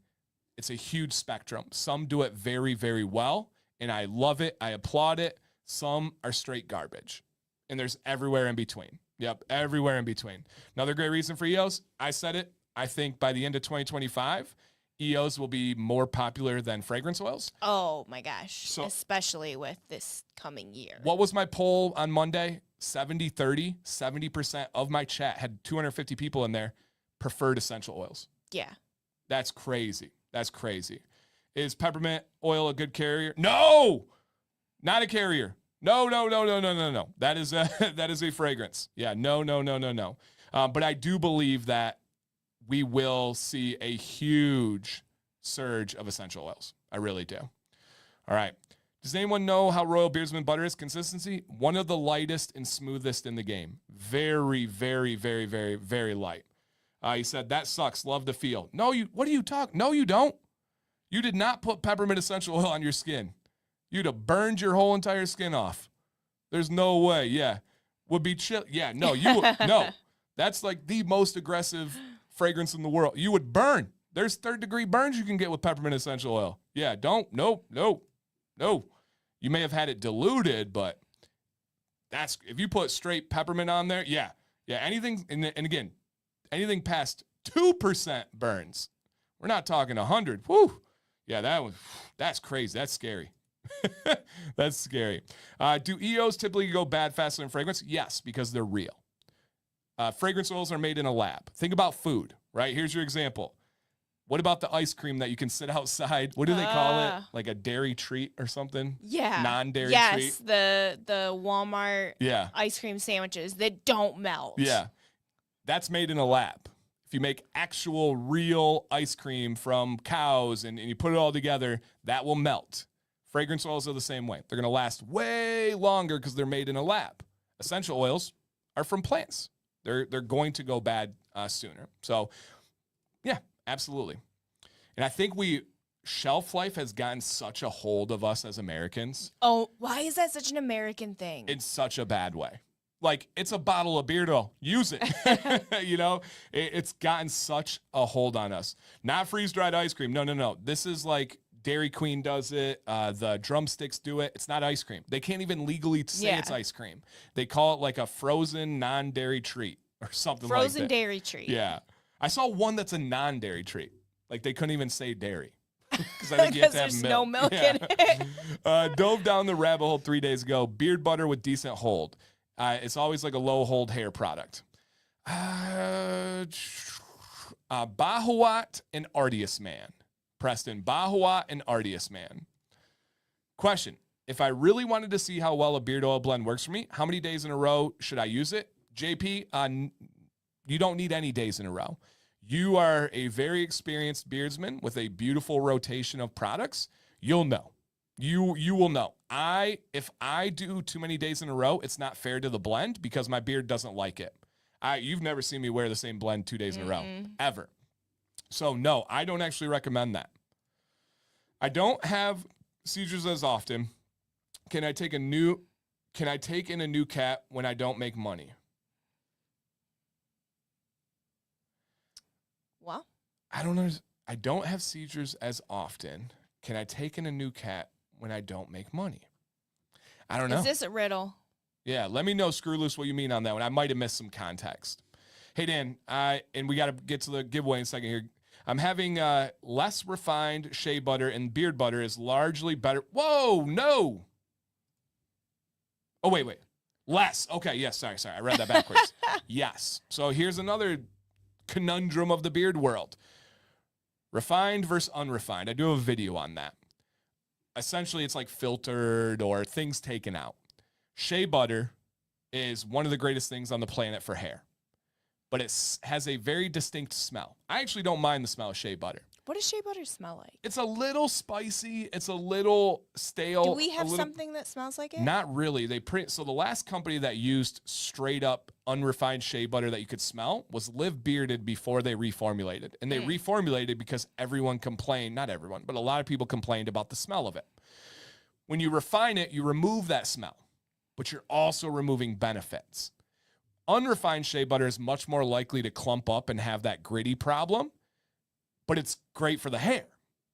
It's a huge spectrum. Some do it very, very well, and I love it. I applaud it. Some are straight garbage, and there's everywhere in between. Yep, everywhere in between. Another great reason for EOS, I said it, I think by the end of 2025, EOS will be more popular than fragrance oils. Oh, my gosh, so, especially with this coming year. What was my poll on Monday? 70-30, 70% of my chat had 250 people in there preferred essential oils. Yeah. That's crazy. That's crazy. Is peppermint oil a good carrier? No, not a carrier. No. That is a fragrance. Yeah, no. But I do believe that we will see a huge surge of essential oils. I really do. All right. Does anyone know how Royal Beardsman butter is? Consistency? One of the lightest and smoothest in the game. Very, very, very, very, very light. He said, that sucks. Love the feel. No, what are you talking? No, you don't. You did not put peppermint essential oil on your skin. You'd have burned your whole entire skin off. There's no way. Yeah. Would be chill. Yeah, no, no. That's like the most aggressive fragrance in the world. You would burn. There's 3rd-degree burns you can get with peppermint essential oil. Yeah, no. You may have had it diluted, but that's, if you put straight peppermint on there, yeah, anything, and again, anything past 2% burns. We're not talking 100. Whew. Yeah, that's crazy. That's scary. That's scary. Do EOs typically go bad faster than fragrance? Yes, because they're real. Fragrance oils are made in a lab. Think about food, right? Here's your example. What about the ice cream that you can sit outside? What do they call it? Like a dairy treat or something? Yeah. Non-dairy treat? Yes, the Walmart ice cream sandwiches that don't melt. Yeah. That's made in a lab. If you make actual real ice cream from cows and you put it all together, that will melt. Fragrance oils are the same way. They're going to last way longer because they're made in a lab. Essential oils are from plants. They're going to go bad sooner. So, yeah, absolutely. And I think shelf life has gotten such a hold of us as Americans. Oh, why is that such an American thing? In such a bad way. Like, it's a bottle of beard oil. Use it. You know, it's gotten such a hold on us. Not freeze-dried ice cream. No. This is like Dairy Queen does it. The drumsticks do it. It's not ice cream. They can't even legally say it's ice cream. They call it like a frozen non-dairy treat or something like that. Frozen dairy treat. Yeah. I saw one that's a non-dairy treat. Like, they couldn't even say dairy. Because I think you have to have there's milk. no milk in it. Dove down the rabbit hole 3 days ago. Beard butter with decent hold. It's always like a low hold hair product. Bahuat and Artius Man. Preston, Bahuat and Artius Man. Question. If I really wanted to see how well a beard oil blend works for me, how many days in a row should I use it? JP, you don't need any days in a row. You are a very experienced beardsman with a beautiful rotation of products. You'll know. You will know. If I do too many days in a row, it's not fair to the blend because my beard doesn't like it. You've never seen me wear the same blend 2 days in a row, ever. So no, I don't actually recommend that. I don't have seizures as often. Can I take in a new cat when I don't make money? Well, I don't know. I don't have seizures as often. Can I take in a new cat when I don't make money? I don't know. Is this a riddle? Yeah, let me know, Screw Loose, what you mean on that one. I might have missed some context. Hey, Dan, and we got to get to the giveaway in a second here. I'm having less refined shea butter, and beard butter is largely better. Whoa, no. Oh, wait. Less. Okay, yes, sorry. I read that backwards. Yes. So here's another conundrum of the beard world. Refined versus unrefined. I do have a video on that. Essentially, it's like filtered or things taken out. Shea butter is one of the greatest things on the planet for hair, but it has a very distinct smell. I actually don't mind the smell of shea butter. What does shea butter smell like? It's a little spicy. It's a little stale. Do we have something that smells like it? Not really. So the last company that used straight up unrefined shea butter that you could smell was Live Bearded before they reformulated. And they reformulated because everyone complained, not everyone, but a lot of people complained about the smell of it. When you refine it, you remove that smell, but you're also removing benefits. Unrefined shea butter is much more likely to clump up and have that gritty problem, but it's great for the hair.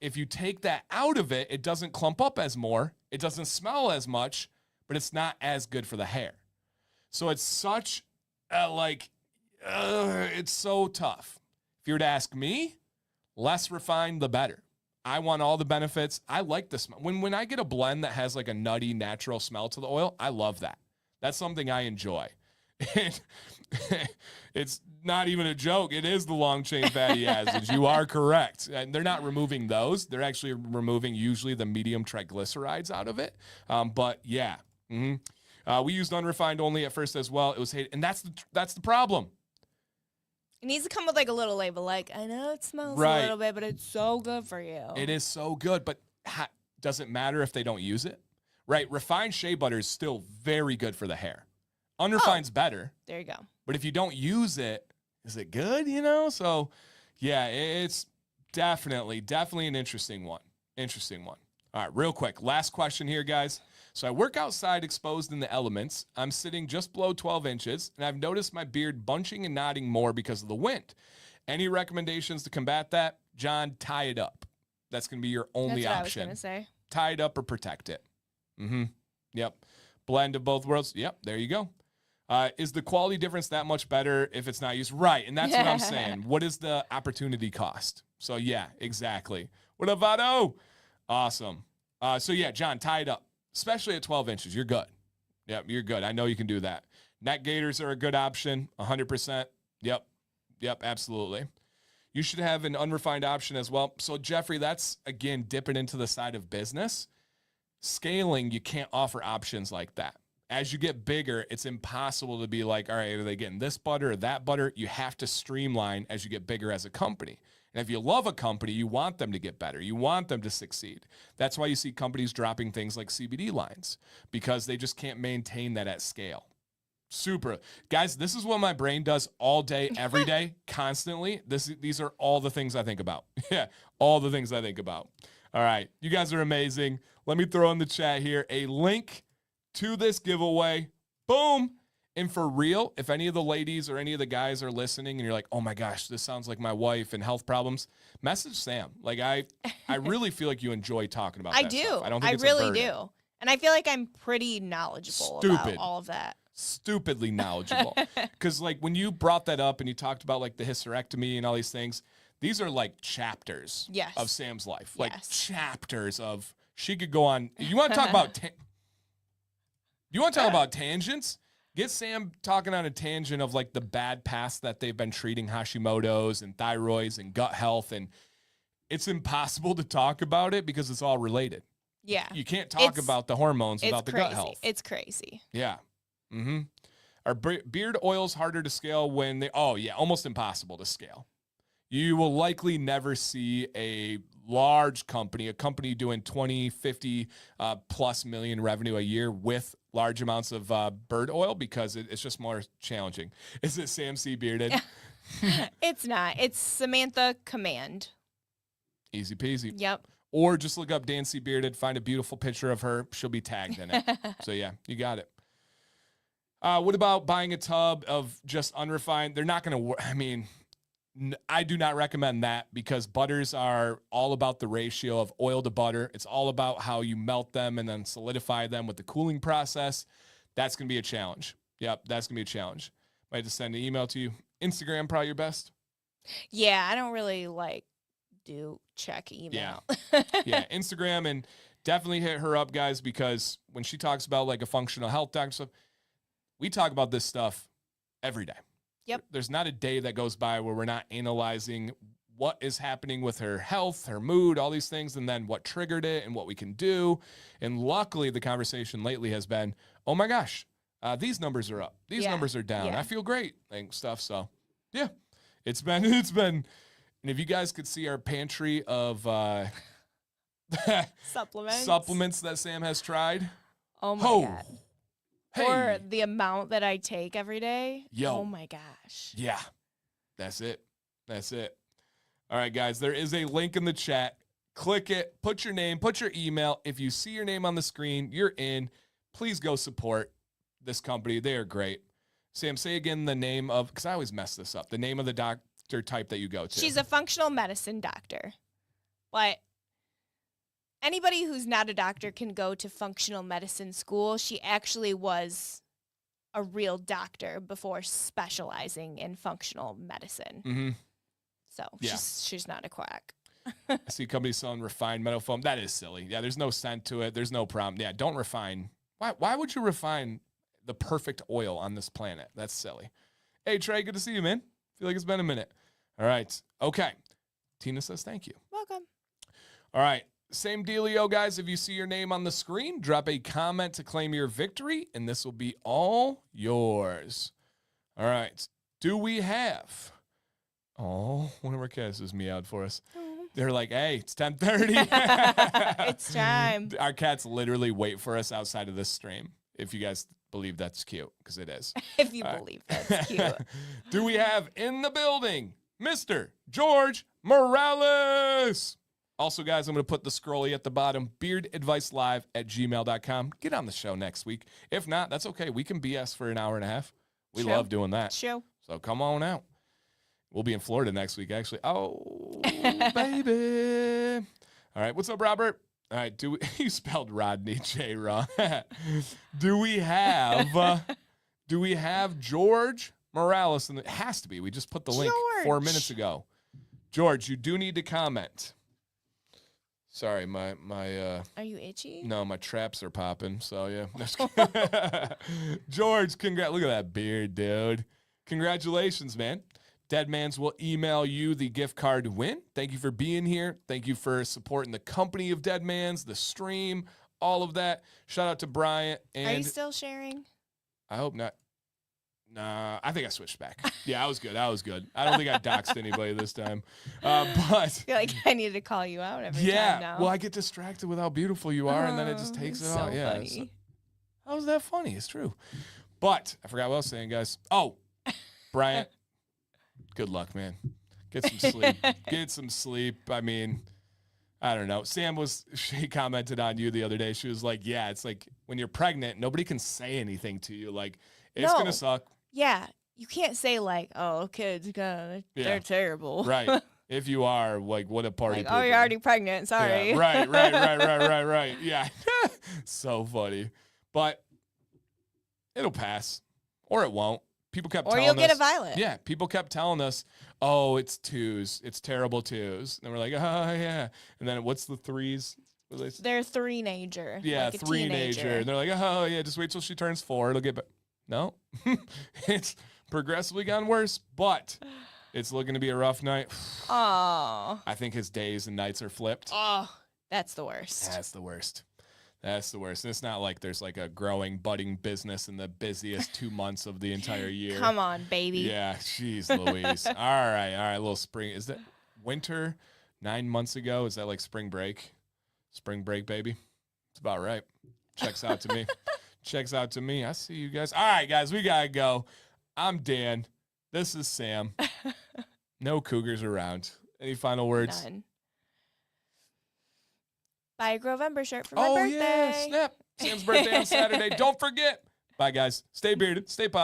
If you take that out of it, it doesn't clump up as more. It doesn't smell as much, but it's not as good for the hair. So it's such it's so tough. If you were to ask me, less refined, the better. I want all the benefits. I like the smell. When I get a blend that has like a nutty, natural smell to the oil, I love that. That's something I enjoy. It's not even a joke. It is the long chain fatty acids. You are correct. And they're not removing those. They're actually removing usually the medium triglycerides out of it. But yeah, we used unrefined only at first as well. It was hated, and that's the problem. It needs to come with like a little label, like, I know it smells a little bit, but it's so good for you. It is so good, but does it matter if they don't use it? Right? Refined shea butter is still very good for the hair. Unrefined's better. There you go. But if you don't use it, is it good, So, yeah, it's definitely an interesting one. All right, real quick. Last question here, guys. So I work outside exposed in the elements. I'm sitting just below 12 inches, and I've noticed my beard bunching and knotting more because of the wind. Any recommendations to combat that? John, tie it up. That's going to be your only option. That's what I was going to say. Tie it up or protect it. Yep. Blend of both worlds. Yep, there you go. Is the quality difference that much better if it's not used? Right, and that's what I'm saying. What is the opportunity cost? So, yeah, exactly. What up, Vado? Awesome. So, yeah, John, tie it up, especially at 12 inches. You're good. Yep, you're good. I know you can do that. Neck gaiters are a good option, 100%. Yep, absolutely. You should have an unrefined option as well. So, Jeffrey, that's, again, dipping into the side of business. Scaling, you can't offer options like that. As you get bigger, it's impossible to be like, all right, are they getting this butter or that butter? You have to streamline as you get bigger as a company. And if you love a company, you want them to get better. You want them to succeed. That's why you see companies dropping things like CBD lines, because they just can't maintain that at scale. Super. Guys, this is what my brain does all day, every day, constantly. These are all the things I think about. Yeah, all the things I think about. All right, you guys are amazing. Let me throw in the chat here a link to this giveaway. Boom. And for real, if any of the ladies or any of the guys are listening and you're like, oh my gosh, this sounds like my wife and health problems, message Sam. Like I really feel like you enjoy talking about that stuff. I think I really do. And I feel like I'm pretty knowledgeable about all of that. Stupidly knowledgeable. Because like when you brought that up and you talked about like the hysterectomy and all these things, these are like chapters of Sam's life. Like chapters of, she could go on. You want to talk about, tangents? Get Sam talking on a tangent of like the bad past that they've been treating Hashimoto's and thyroids and gut health. And it's impossible to talk about it because it's all related. Yeah. You can't talk about the hormones without the gut health. It's crazy. Yeah. Mm-hmm. Are beard oils harder to scale when they, almost impossible to scale. You will likely never see a large company, a company doing 20, 50 plus million revenue a year with large amounts of bird oil because it's just more challenging. Is it Sam C. Bearded? It's not. It's Samantha Command. Easy peasy. Yep. Or just look up Dan C. Bearded, find a beautiful picture of her. She'll be tagged in it. So, yeah, you got it. What about buying a tub of just unrefined? They're not going to work. I mean, I do not recommend that because butters are all about the ratio of oil to butter. It's all about how you melt them and then solidify them with the cooling process. That's going to be a challenge. Yep, that's going to be a challenge. Might just send an email to you. Instagram, probably your best. Yeah, I don't really do check email. Yeah, Instagram, and definitely hit her up, guys, because when she talks about like a functional health doctor stuff, we talk about this stuff every day. Yep. There's not a day that goes by where we're not analyzing what is happening with her health, her mood, all these things, and then what triggered it and what we can do. And luckily, the conversation lately has been, oh my gosh, these numbers are up. These numbers are down. I feel great and stuff. So, yeah, it's been, and if you guys could see our pantry of supplements that Sam has tried. Oh my God. Hey. Or the amount that I take every day. Oh my gosh. Yeah. That's it. All right, guys, there is a link in the chat. Click it, put your name, put your email. If you see your name on the screen, you're in. Please go support this company. They are great. Sam, say again the name of, because I always mess this up, the name of the doctor type that you go to. She's a functional medicine doctor. But anybody who's not a doctor can go to functional medicine school. She actually was a real doctor before specializing in functional medicine. Mm-hmm. So she's not a quack. I see companies selling refined metal foam. That is silly. Yeah, there's no scent to it. There's no problem. Yeah, don't refine. Why would you refine the perfect oil on this planet? That's silly. Hey, Trey, good to see you, man. Feel like it's been a minute. All right. Okay. Tina says thank you. Welcome. All right. Same dealio, guys. If you see your name on the screen, drop a comment to claim your victory, and this will be all yours. All right. Do we have... Oh, one of our cats is meowed for us. They're like, hey, it's 10:30. It's time. Our cats literally wait for us outside of this stream, if you guys believe that's cute, because it is. If you believe that's cute. Do we have in the building Mr. George Morales? Also, guys, I'm going to put the scrolly at the bottom, beardadvicelive@gmail.com. Get on the show next week. If not, that's okay. We can BS for an hour and a half. We love doing that. So come on out. We'll be in Florida next week, actually. Oh, baby. All right. What's up, Robert? All right. You spelled Rodney J wrong. Do we have George Morales? It has to be. We just put the link 4 minutes ago. George, you do need to comment. Sorry, my Are you itchy? No, my traps are popping. So yeah. George, look at that beard, dude. Congratulations, man. Deadmans will email you the gift card to win. Thank you for being here. Thank you for supporting the company of Deadmans, the stream, all of that. Shout out to Bryant. And are you still sharing? I hope not. Nah, I think I switched back. Yeah, I was good. I don't think I doxed anybody this time. But I feel like I need to call you out every time now. Well, I get distracted with how beautiful you are, and then it just takes it so off. Yeah. Funny. How's that funny? It's true. But I forgot what I was saying, guys. Oh, Bryant, good luck, man. Get some sleep. Get some sleep. I mean, I don't know. She commented on you the other day. She was like, yeah, it's like when you're pregnant, nobody can say anything to you. Like, it's going to suck. Yeah. You can't say like, oh, kids, they're terrible. Right. If you are, like, what a party. Like, oh, you're already pregnant. Sorry. Yeah, right. Yeah. So funny. But it'll pass. Or it won't. People kept telling us. Or you'll get a violet. Yeah. People kept telling us, oh, it's twos. It's terrible twos. And we're like, oh, yeah. And then what's the threes? They're three-nager. Yeah, like three-nager. And they're like, oh, yeah, just wait till she turns 4. It'll get better. No. It's progressively gotten worse, but it's looking to be a rough night. Oh. I think his days and nights are flipped. Oh, that's the worst. That's the worst. That's the worst. And it's not like there's like a growing, budding business in the busiest 2 months of the entire year. Come on, baby. Yeah, jeez Louise. All right. A little spring. Is that winter 9 months ago? Is that like spring break? Spring break, baby. It's about right. Checks out to me. Checks out to me. I see you guys. All right, guys, we got to go. I'm Dan. This is Sam. No Cougars around. Any final words? None. Buy a Grovember shirt for my birthday. Oh, yeah, snap. Sam's birthday on Saturday. Don't forget. Bye, guys. Stay bearded. Stay positive.